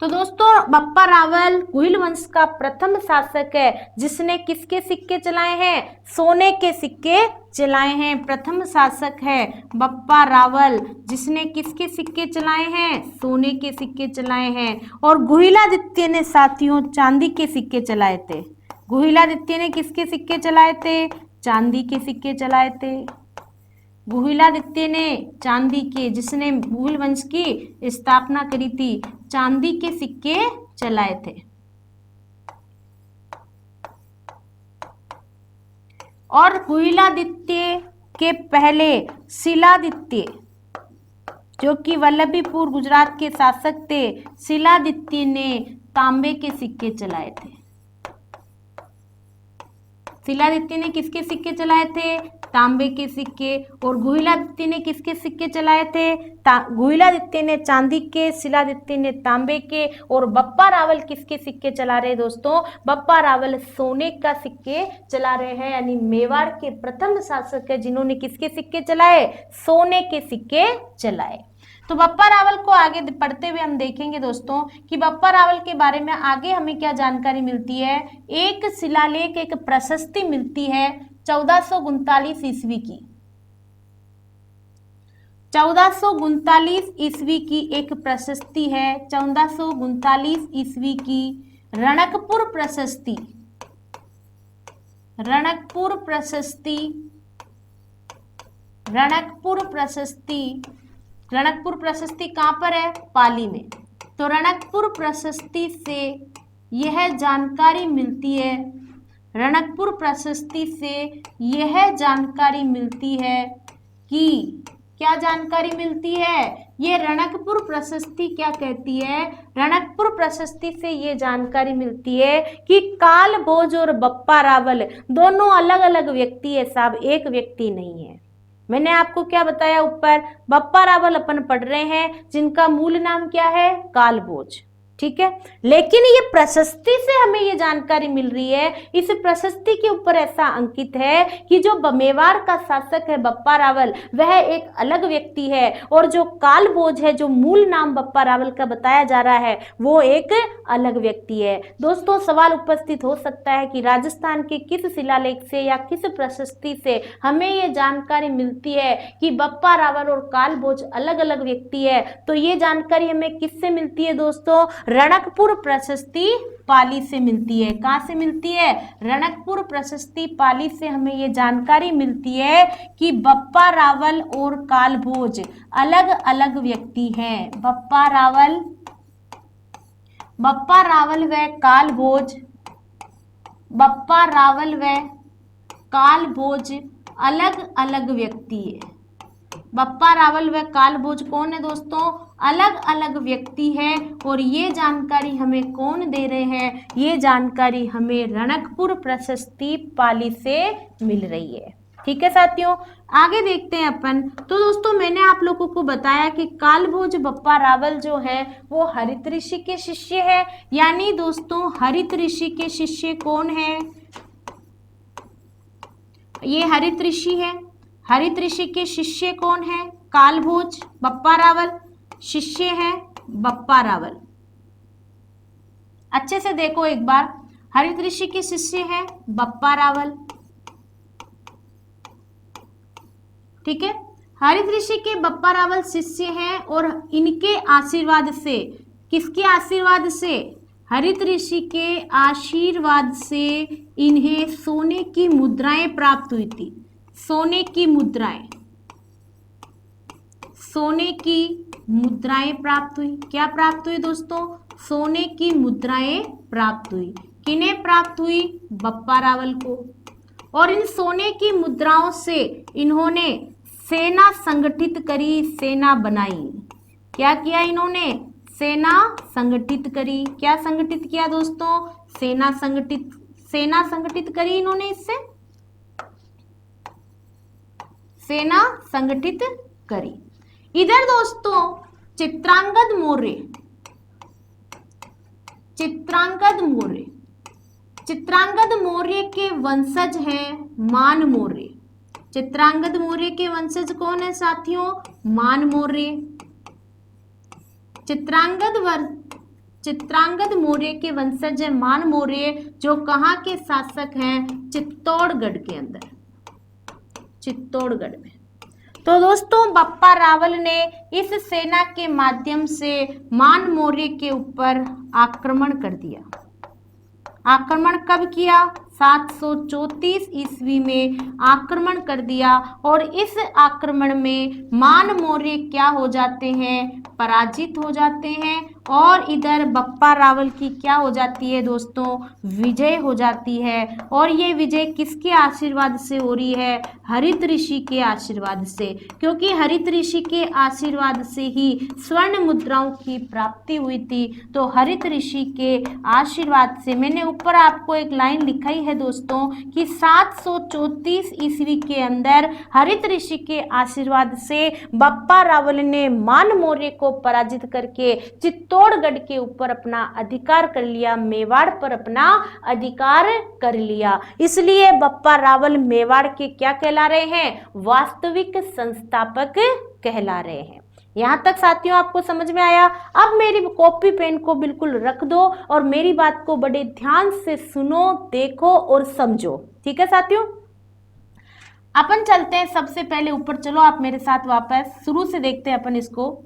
Speaker 1: तो दोस्तों बप्पा रावल गुहिल वंश का प्रथम शासक है जिसने किसके सिक्के चलाए हैं? सोने के सिक्के चलाए हैं। प्रथम शासक है बप्पा रावल जिसने किसके सिक्के चलाए हैं? सोने के सिक्के चलाए हैं। और गुहिलादित्य ने साथियों चांदी के सिक्के चलाए थे। गुहिलादित्य ने किसके सिक्के चलाए थे? चांदी के सिक्के चलाए थे। गुहिलादित्य ने चांदी के, जिसने गुहिल वंश की स्थापना करी थी, चांदी के सिक्के चलाए थे। और गुहिलादित्य के पहले शिलादित्य जो कि वल्लभीपुर गुजरात के शासक थे, शिलादित्य ने तांबे के सिक्के चलाए थे। शिलादित्य ने किसके सिक्के चलाए थे? तांबे के सिक्के। और गुहिलादित्य ने किसके सिक्के चलाए थे? गुहिलादित्य ने चांदी के, शिलादित्य ने तांबे के। और बप्पा रावल किसके सिक्के चला रहे दोस्तों? बप्पा रावल सोने का सिक्के चला रहे हैं। यानी मेवाड़ के प्रथम शासक है जिन्होंने किसके सिक्के चलाए? सोने के सिक्के चलाए। तो बप्पा रावल को आगे पढ़ते हुए हम देखेंगे दोस्तों कि बप्पा रावल के बारे में आगे हमें क्या जानकारी मिलती है। एक शिलालेख, एक प्रशस्ति मिलती है 1439 ईस्वी की। 1439 ईस्वी की एक प्रशस्ति है, 1439 ईस्वी की रणकपुर प्रशस्ति। रणकपुर प्रशस्ति, रणकपुर प्रशस्ति, रणकपुर प्रशस्ति कहाँ पर है? पाली में। तो रणकपुर प्रशस्ति से यह जानकारी मिलती है, रणकपुर प्रशस्ति से यह जानकारी मिलती है कि क्या जानकारी मिलती है? ये रणकपुर प्रशस्ति क्या कहती है? रणकपुर प्रशस्ति से ये जानकारी मिलती है कि कालभोज और बप्पा रावल दोनों अलग अलग व्यक्ति है साहब, एक व्यक्ति नहीं है। मैंने आपको क्या बताया ऊपर? बप्पा रावल अपन पढ़ रहे हैं जिनका मूल नाम क्या है? कालभोज, ठीक है। लेकिन ये प्रशस्ति से हमें ये जानकारी मिल रही है, इस प्रशस्ति के ऊपर ऐसा अंकित है कि जो मेवाड़ का शासक है बप्पा रावल वह एक अलग व्यक्ति है, और जो कालभोज है, जो मूल नाम बप्पा रावल का बताया जा रहा है, वो एक अलग व्यक्ति है। दोस्तों सवाल उपस्थित हो सकता है कि राजस्थान के किस शिलालेख से या किस प्रशस्ति से हमें ये जानकारी मिलती है कि बप्पा रावल और कालभोज अलग अलग व्यक्ति है? तो ये जानकारी हमें किससे मिलती है दोस्तों? रणकपुर प्रशस्ति पाली से मिलती है। कहां से मिलती है? रणकपुर प्रशस्ति पाली से हमें ये जानकारी मिलती है कि बप्पा रावल और कालभोज अलग अलग व्यक्ति हैं। बप्पा रावल व कालभोज, बप्पा रावल व कालभोज अलग अलग व्यक्ति है। बप्पा रावल व कालभोज कौन है दोस्तों? अलग अलग व्यक्ति है। और ये जानकारी हमें कौन दे रहे हैं? ये जानकारी हमें रणकपुर प्रशस्ति पाली से मिल रही है। ठीक है साथियों, आगे देखते हैं अपन। तो दोस्तों मैंने आप लोगों को बताया कि कालभोज बप्पा रावल जो है वो हरित ऋषि के शिष्य है। यानी दोस्तों हरित ऋषि के शिष्य कौन है? ये हरित ऋषि है। हरित ऋषि के शिष्य कौन है? कालभोज, बप्पा रावल। शिष्य है बप्पा रावल। अच्छे से देखो एक बार, हरित ऋषि के शिष्य है बप्पा रावल, ठीक है। हरित ऋषि के बप्पा रावल शिष्य हैं और इनके आशीर्वाद से, किसके आशीर्वाद से? हरित ऋषि के आशीर्वाद से इन्हें सोने की मुद्राएं प्राप्त हुई थी। सोने की मुद्राएं, सोने की मुद्राएं प्राप्त हुई। क्या प्राप्त हुई दोस्तों? सोने की मुद्राएं प्राप्त हुई। किन्हें प्राप्त हुई? बप्पा रावल को। और इन सोने की मुद्राओं से इन्होंने सेना संगठित करी, सेना बनाई। क्या किया इन्होंने? सेना संगठित करी। क्या संगठित किया दोस्तों? सेना संगठित करी इन्होंने। इससे सेना संगठित करी। इधर दोस्तों चित्रांगद मौर्य, चित्रांगद मौर्य, चित्रांगद मौर्य के वंशज हैं मान मौर्य। चित्रांगद मौर्य के वंशज कौन है साथियों? मान मौर्य। चित्रांगद मौर्य के वंशज है मान मौर्य, जो कहाँ के शासक हैं? चित्तौड़गढ़ के अंदर, चित्तौड़गढ़ में। तो दोस्तों बप्पा रावल ने इस सेना के माध्यम से मान मौर्य के ऊपर आक्रमण कर दिया। आक्रमण कब किया? 734 ईस्वी में आक्रमण कर दिया, और इस आक्रमण में मान मौर्य क्या हो जाते हैं? पराजित हो जाते हैं। और इधर बप्पा रावल की क्या हो जाती है दोस्तों? विजय हो जाती है। और ये विजय किसके आशीर्वाद से हो रही है? हरित ऋषि के आशीर्वाद से, क्योंकि हरित ऋषि के आशीर्वाद से ही स्वर्ण मुद्राओं की प्राप्ति हुई थी। तो हरित ऋषि के आशीर्वाद से, मैंने ऊपर आपको एक लाइन लिखाई है दोस्तों कि 734 ईस्वी के अंदर हरित ऋषि के आशीर्वाद से बप्पा रावल ने मान मौर्य को पराजित करके चित्तौड़गढ़ के ऊपर अपना अधिकार कर लिया, मेवाड़ पर अपना अधिकार कर लिया। इसलिए बप्पा रावल मेवाड़ के क्या कहला रहे हैं? वास्तविक संस्थापक कहला रहे हैं। यहां तक साथियों आपको समझ में आया? अब मेरी कॉपी पेन को बिल्कुल रख दो और मेरी बात को बड़े ध्यान से सुनो, देखो और समझो। ठीक है साथियों, अपन चलते हैं। सबसे पहले ऊपर चलो आप मेरे साथ वापस, शुरू से देखते हैं अपन इसको।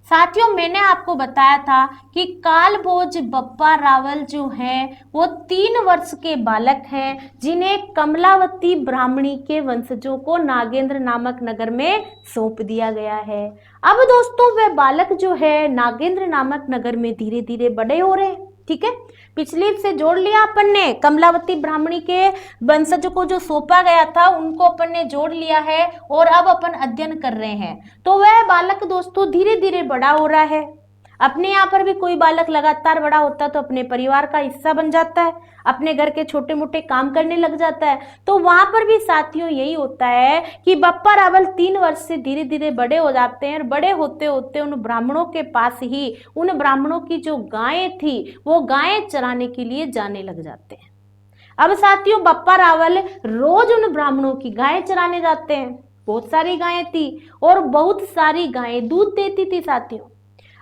Speaker 1: साथियों मैंने आपको बताया था कि कालभोज बप्पा रावल जो है वो 3 वर्ष के बालक हैं, जिन्हें कमलावती ब्राह्मणी के वंशजों को नागेंद्र नामक नगर में सौंप दिया गया है। अब दोस्तों वह बालक जो है नागेंद्र नामक नगर में धीरे धीरे बड़े हो रहे हैं। ठीक है, पिछली से जोड़ लिया अपन ने, कमलावती ब्राह्मणी के वंशज को जो सौंपा गया था उनको अपन ने जोड़ लिया है, और अब अपन अध्ययन कर रहे हैं। तो वह बालक दोस्तों धीरे धीरे बड़ा हो रहा है। अपने यहाँ पर भी कोई बालक लगातार बड़ा होता है तो अपने परिवार का हिस्सा बन जाता है, अपने घर के छोटे मोटे काम करने लग जाता है। तो वहां पर भी साथियों यही होता है कि बप्पा रावल 3 वर्ष से धीरे धीरे बड़े हो जाते हैं, और बड़े होते होते उन ब्राह्मणों के पास ही, उन ब्राह्मणों की जो गायें थी वो गायें चराने के लिए जाने लग जाते हैं। अब साथियों बप्पा रावल रोज उन ब्राह्मणों की गायें चराने जाते हैं। बहुत सारी गायें थी और बहुत सारी गायें दूध देती थी साथियों।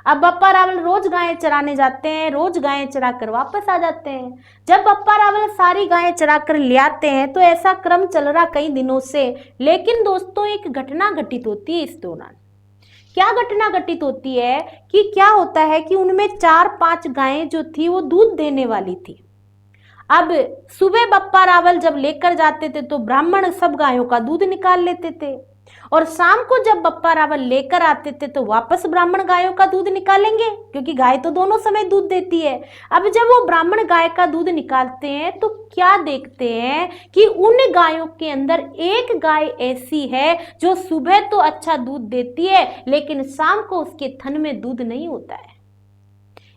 Speaker 1: अब बप्पा रावल रोज गायें चराने जाते हैं, रोज गायें चरा कर वापस आ जाते हैं। जब बप्पा रावल सारी गायें चरा कर ले आते हैं तो ऐसा क्रम चल रहा कई दिनों से। लेकिन दोस्तों एक घटना घटित होती है इस दौरान। क्या घटना घटित होती है कि क्या होता है कि उनमें 4-5 गायें जो थी वो दूध देने वाली थी। अब सुबह बप्पा रावल जब लेकर जाते थे तो ब्राह्मण सब गायों का दूध निकाल लेते थे, और शाम को जब बप्पा रावल लेकर आते थे तो वापस ब्राह्मण गायों का दूध निकालेंगे, क्योंकि गाय तो दोनों समय दूध देती है। अब जब वो ब्राह्मण गाय का दूध निकालते हैं तो क्या देखते हैं कि उन गायों के अंदर एक गाय ऐसी है जो सुबह तो अच्छा दूध देती है लेकिन शाम को उसके थन में दूध नहीं होता है।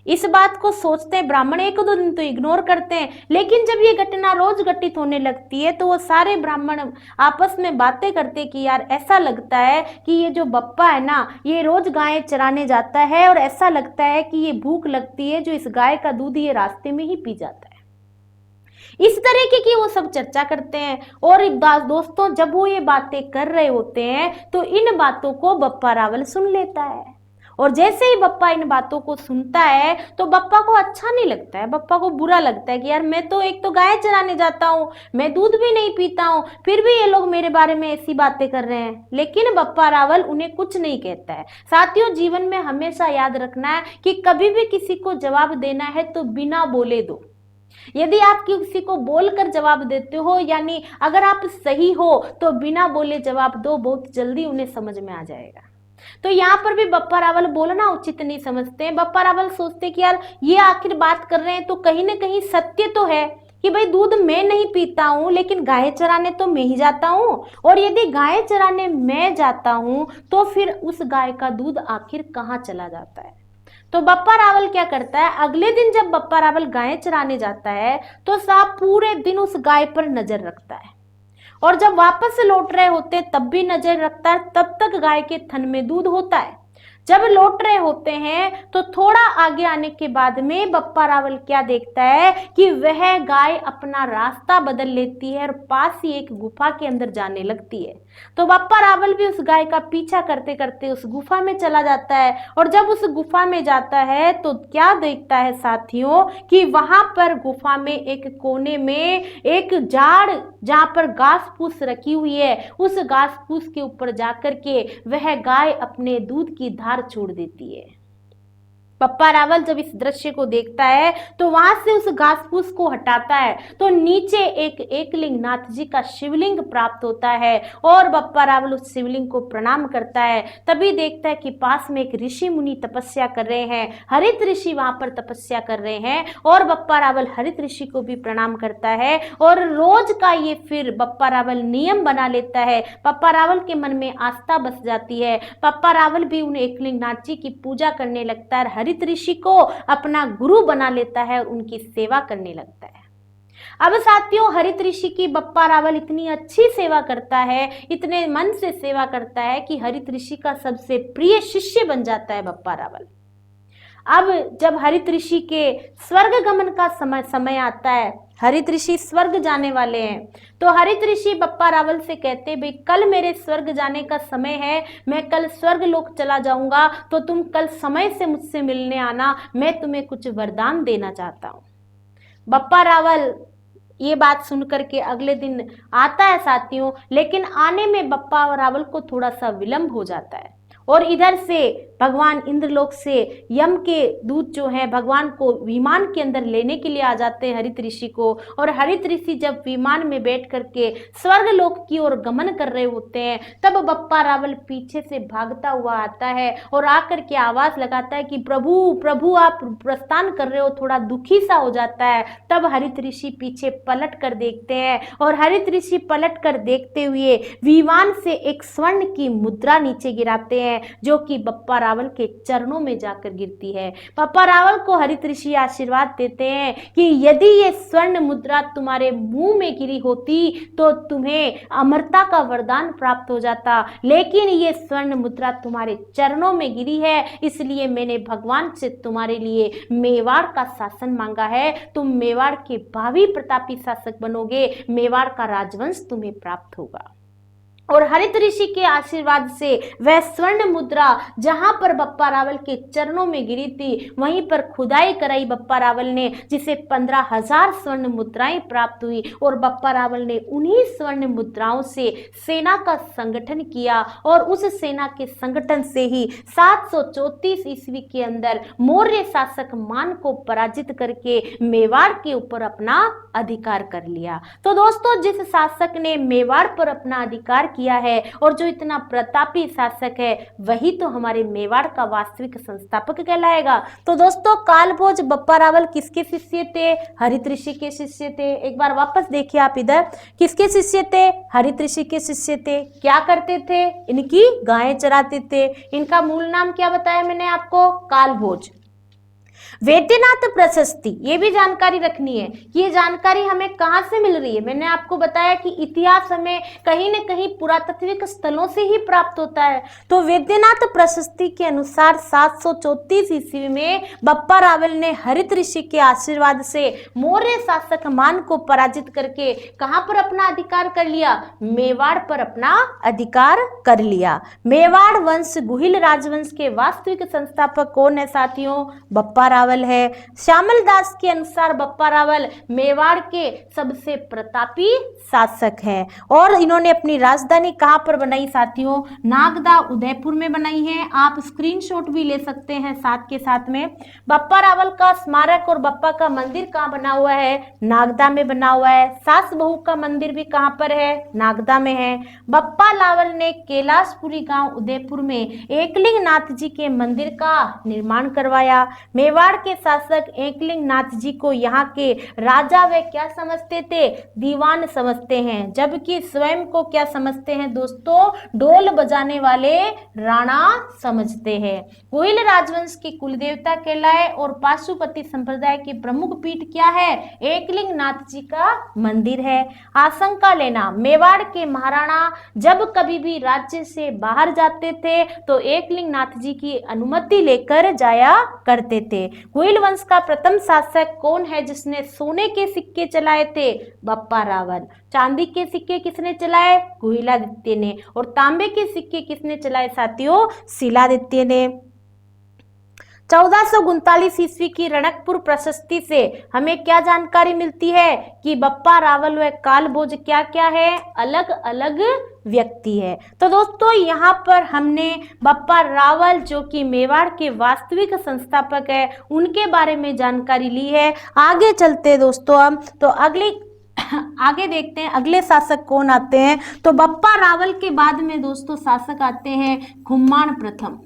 Speaker 1: इस बात को सोचते हैं ब्राह्मण, 1-2 दिन तो इग्नोर करते हैं, लेकिन जब ये घटना रोज घटित होने लगती है तो वो सारे ब्राह्मण आपस में बातें करते कि यार ऐसा लगता है कि ये जो बप्पा है ना ये रोज गायें चराने जाता है, और ऐसा लगता है कि ये भूख लगती है जो इस गाय का दूध ये रास्ते में ही पी जाता है। इस तरीके की वो सब चर्चा करते हैं। और दोस्तों जब वो ये बातें कर रहे होते हैं तो इन बातों को बप्पा रावल सुन लेता है, और जैसे ही बप्पा इन बातों को सुनता है तो बप्पा को अच्छा नहीं लगता है, बप्पा को बुरा लगता है कि यार मैं तो एक तो गाय चराने जाता हूँ, मैं दूध भी नहीं पीता हूँ, फिर भी ये लोग मेरे बारे में ऐसी बातें कर रहे हैं। लेकिन बप्पा रावल उन्हें कुछ नहीं कहता है। साथियों जीवन में हमेशा याद रखना है कि कभी भी किसी को जवाब देना है तो बिना बोले दो। यदि आप किसी को बोलकर जवाब देते हो, यानी अगर आप सही हो तो बिना बोले जवाब दो, बहुत जल्दी उन्हें समझ में आ जाएगा। तो यहाँ पर भी बप्पा रावल बोलना उचित नहीं समझते हैं। बप्पा रावल सोचते कि यार ये आखिर बात कर रहे हैं तो कहीं ना कहीं सत्य तो है कि भाई दूध मैं नहीं पीता हूँ लेकिन गाय चराने तो मैं ही जाता हूँ, और यदि गाय चराने मैं जाता हूँ तो फिर उस गाय का दूध आखिर कहाँ चला जाता है। तो बप्पा रावल क्या करता है, अगले दिन जब बप्पा रावल गाय चराने जाता है तो साहब पूरे दिन उस गाय पर नजर रखता है, और जब वापस लौट रहे होते तब भी नजर रखता है, तब तक गाय के थन में दूध होता है। जब लौट रहे होते हैं तो थोड़ा आगे आने के बाद में बप्पा रावल क्या देखता है कि वह गाय अपना रास्ता बदल लेती है और पास ही एक गुफा के अंदर जाने लगती है। तो बप्पा रावल भी उस गाय का पीछा करते करते उस गुफा में चला जाता है, और जब उस गुफा में जाता है तो क्या देखता है साथियों कि वहां पर गुफा में एक कोने में एक झाड़ जहां पर घास फूस रखी हुई है, उस घास फूस के ऊपर जाकर के वह गाय अपने दूध की धार छोड़ देती है। बप्पा रावल जब इस दृश्य को देखता है तो वहां से उस घास फूस को हटाता है तो नीचे एक एकलिंग नाथ जी का शिवलिंग प्राप्त होता है, और बप्पा रावल उस शिवलिंग को प्रणाम करता है। तभी देखता है कि पास में एक ऋषि मुनि तपस्या कर रहे हैं, हरित ऋषि वहां पर तपस्या कर रहे हैं, और बप्पा रावल हरित ऋषि को भी प्रणाम करता है। और रोज का ये फिर बप्पा रावल नियम बना लेता है। बप्पा रावल के मन में आस्था बस जाती है। बप्पा रावल भी उन एकलिंग नाथ जी की पूजा करने लगता है, हरित ऋषि को अपना गुरु बना लेता है और उनकी सेवा करने लगता है। अब साथियों, हरित ऋषि की बप्पा रावल इतनी अच्छी सेवा करता है, इतने मन से सेवा करता है कि हरित ऋषि का सबसे प्रिय शिष्य बन जाता है बप्पा रावल। अब जब हरित ऋषि के स्वर्ग गमन का समय आता है, हरित ऋषि स्वर्ग जाने वाले हैं, तो हरित ऋषि बप्पा रावल से कहते भाई कल मेरे स्वर्ग जाने का समय है, मैं कल स्वर्ग लोक चला जाऊंगा, तो तुम कल समय से मुझसे मिलने आना, मैं तुम्हें कुछ वरदान देना चाहता हूं। बप्पा रावल ये बात सुनकर के अगले दिन आता है साथियों, लेकिन आने में बप्पा रावल को थोड़ा सा विलंब हो जाता है, और इधर से भगवान इंद्रलोक से यम के दूत जो है भगवान को विमान के अंदर लेने के लिए आ जाते हैं हरित ऋषि को। और हरित ऋषि जब विमान में बैठ करके स्वर्ग लोक की ओर गमन कर रहे होते हैं, तब बप्पा रावल पीछे से भागता हुआ आता है और आकर के आवाज लगाता है कि प्रभु प्रभु आप प्रस्थान कर रहे हो, थोड़ा दुखी सा हो जाता है। तब हरित ऋषि पीछे पलट कर देखते हैं, और हरित ऋषि पलट कर देखते हुए विमान से एक स्वर्ण की मुद्रा नीचे गिराते हैं, जो कि बप्पा रावल के चरणों में जाकर गिरती है। बप्पा रावल को हरित ऋषि आशीर्वाद देते हैं कि यदि ये स्वर्ण मुद्रा तुम्हारे मुंह में गिरी होती तो तुम्हें अमरता का वरदान प्राप्त हो जाता, लेकिन ये स्वर्ण मुद्रा तुम्हारे चरणों में गिरी है, इसलिए मैंने भगवान से तुम्हारे लिए मेवाड़ का शासन मांगा है। तुम मेवाड़ के भावी प्रतापी शासक बनोगे, मेवाड़ का राजवंश तुम्हें प्राप्त होगा। और हरित ऋषि के आशीर्वाद से वह स्वर्ण मुद्रा जहां पर बप्पा रावल के चरणों में गिरी थी, वहीं पर खुदाई कराई बप्पा रावल ने, जिसे 15,000 स्वर्ण मुद्राएं प्राप्त हुई। और बप्पा रावल ने उन्हीं स्वर्ण मुद्राओं से सेना का संगठन किया, और उस सेना के संगठन से ही 734 ईस्वी के अंदर मौर्य शासक मान को पराजित करके मेवाड़ के ऊपर अपना अधिकार कर लिया। तो दोस्तों, जिस शासक ने मेवाड़ पर अपना अधिकार किया है और जो इतना प्रतापी शासक है, वही तो हमारे मेवाड़ का वास्तविक संस्थापक कहलाएगा। तो दोस्तों, कालभोज बप्पा रावल किसके शिष्य थे? हरित ऋषि के शिष्य थे। एक बार वापस देखिए आप इधर, किसके शिष्य थे? हरित ऋषि के शिष्य थे। क्या करते थे? इनकी गायें चराते थे। इनका मूल नाम क्या बताया मैंने आपको? कालभोज। वैद्यनाथ प्रशस्ति, ये भी जानकारी रखनी है कि ये जानकारी हमें कहां से मिल रही है। मैंने आपको बताया कि इतिहास हमें कहीं न कहीं पुरातात्विक स्थलों से ही प्राप्त होता है। तो वैद्यनाथ प्रशस्ति के अनुसार 734 ईस्वी में बप्पा रावल ने हरित ऋषि के आशीर्वाद से मौर्य शासक मान को पराजित करके कहां पर अपना अधिकार कर लिया? मेवाड़ पर अपना अधिकार कर लिया। मेवाड़ वंश गुहिल राजवंश के वास्तविक संस्थापक कौन है साथियों? बप्पा रावल है। श्यामल दास के अनुसार बप्पा रावल मेवाड़ के सबसे प्रतापी शासक हैं, और इन्होंने अपनी राजधानी कहां पर बनाई साथियों? नागदा उदयपुर में बनाई है। आप स्क्रीनशॉट भी ले सकते हैं साथ के साथ में। बप्पा रावल का स्मारक और बप्पा का मंदिर कहां बना हुआ है? नागदा में बना हुआ है। सास बहू का मंदिर भी कहां पर है? नागदा में है। बप्पा रावल ने कैलाशपुरी गांव उदयपुर में एकलिंग नाथ जी के मंदिर का निर्माण करवाया। मेवाड़ के शासक एकलिंग नाथ जी को यहाँ के राजा वे क्या समझते थे, दीवान समझते हैं, जबकि स्वयं को क्या समझते हैं दोस्तों, ढोल बजाने वाले राणा समझते हैं। गोहिल राजवंश के कुलदेवता कहलाए और पाशुपति संप्रदाय की प्रमुख पीठ क्या है, एकलिंग नाथ जी का मंदिर है। आशंका लेना, मेवाड़ के महाराणा जब कभी भी राज्य से बाहर जाते थे तो एकलिंग नाथ जी की अनुमति लेकर जाया करते थे। गोहिल वंश का प्रथम शासक कौन है जिसने सोने के सिक्के चलाए थे, बप्पा रावल। चांदी के सिक्के किसने चलाए, गोहिलादित्य ने। और तांबे के सिक्के किसने चलाए साथियों, शिलादित्य ने। 1439 ईस्वी की रणकपुर प्रशस्ति से हमें क्या जानकारी मिलती है कि बप्पा रावल व कालभोज क्या क्या है, अलग अलग व्यक्ति है। तो दोस्तों यहाँ पर हमने बप्पा रावल जो कि मेवाड़ के वास्तविक संस्थापक है उनके बारे में जानकारी ली है। आगे चलते दोस्तों हम तो आगे देखते हैं अगले शासक कौन आते हैं। तो बप्पा रावल के बाद में दोस्तों शासक आते हैं खुम्मान प्रथम।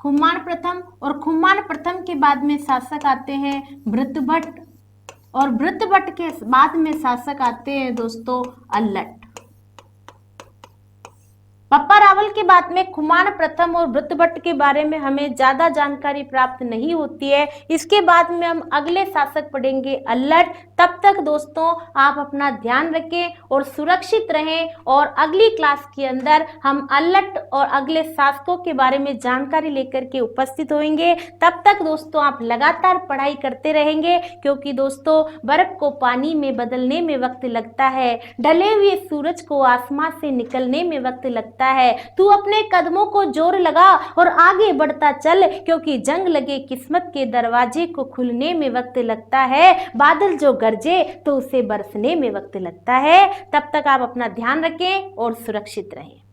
Speaker 1: खुम्मान प्रथम, और खुम्मान प्रथम के बाद में शासक आते हैं भृतभट्ट, और भृतभट्ट के बाद में शासक आते हैं दोस्तों अल्लट। बप्पा रावल के बाद में खुमान प्रथम और भृतभट्ट के बारे में हमें ज्यादा जानकारी प्राप्त नहीं होती है। इसके बाद में हम अगले शासक पढ़ेंगे अल्लट। तब तक दोस्तों आप अपना ध्यान रखें और सुरक्षित रहें, और अगली क्लास के अंदर हम अल्लट और अगले शासकों के बारे में जानकारी लेकर के उपस्थित होंगे। तब तक दोस्तों आप लगातार पढ़ाई करते रहेंगे, क्योंकि दोस्तों बर्फ को पानी में बदलने में वक्त लगता है, ढले हुए सूरज को आसमान से निकलने में वक्त लगता है। तू अपने कदमों को जोर लगा और आगे बढ़ता चल, क्योंकि जंग लगे किस्मत के दरवाजे को खुलने में वक्त लगता है। बादल जो गरजे तो उसे बरसने में वक्त लगता है। तब तक आप अपना ध्यान रखें और सुरक्षित रहें।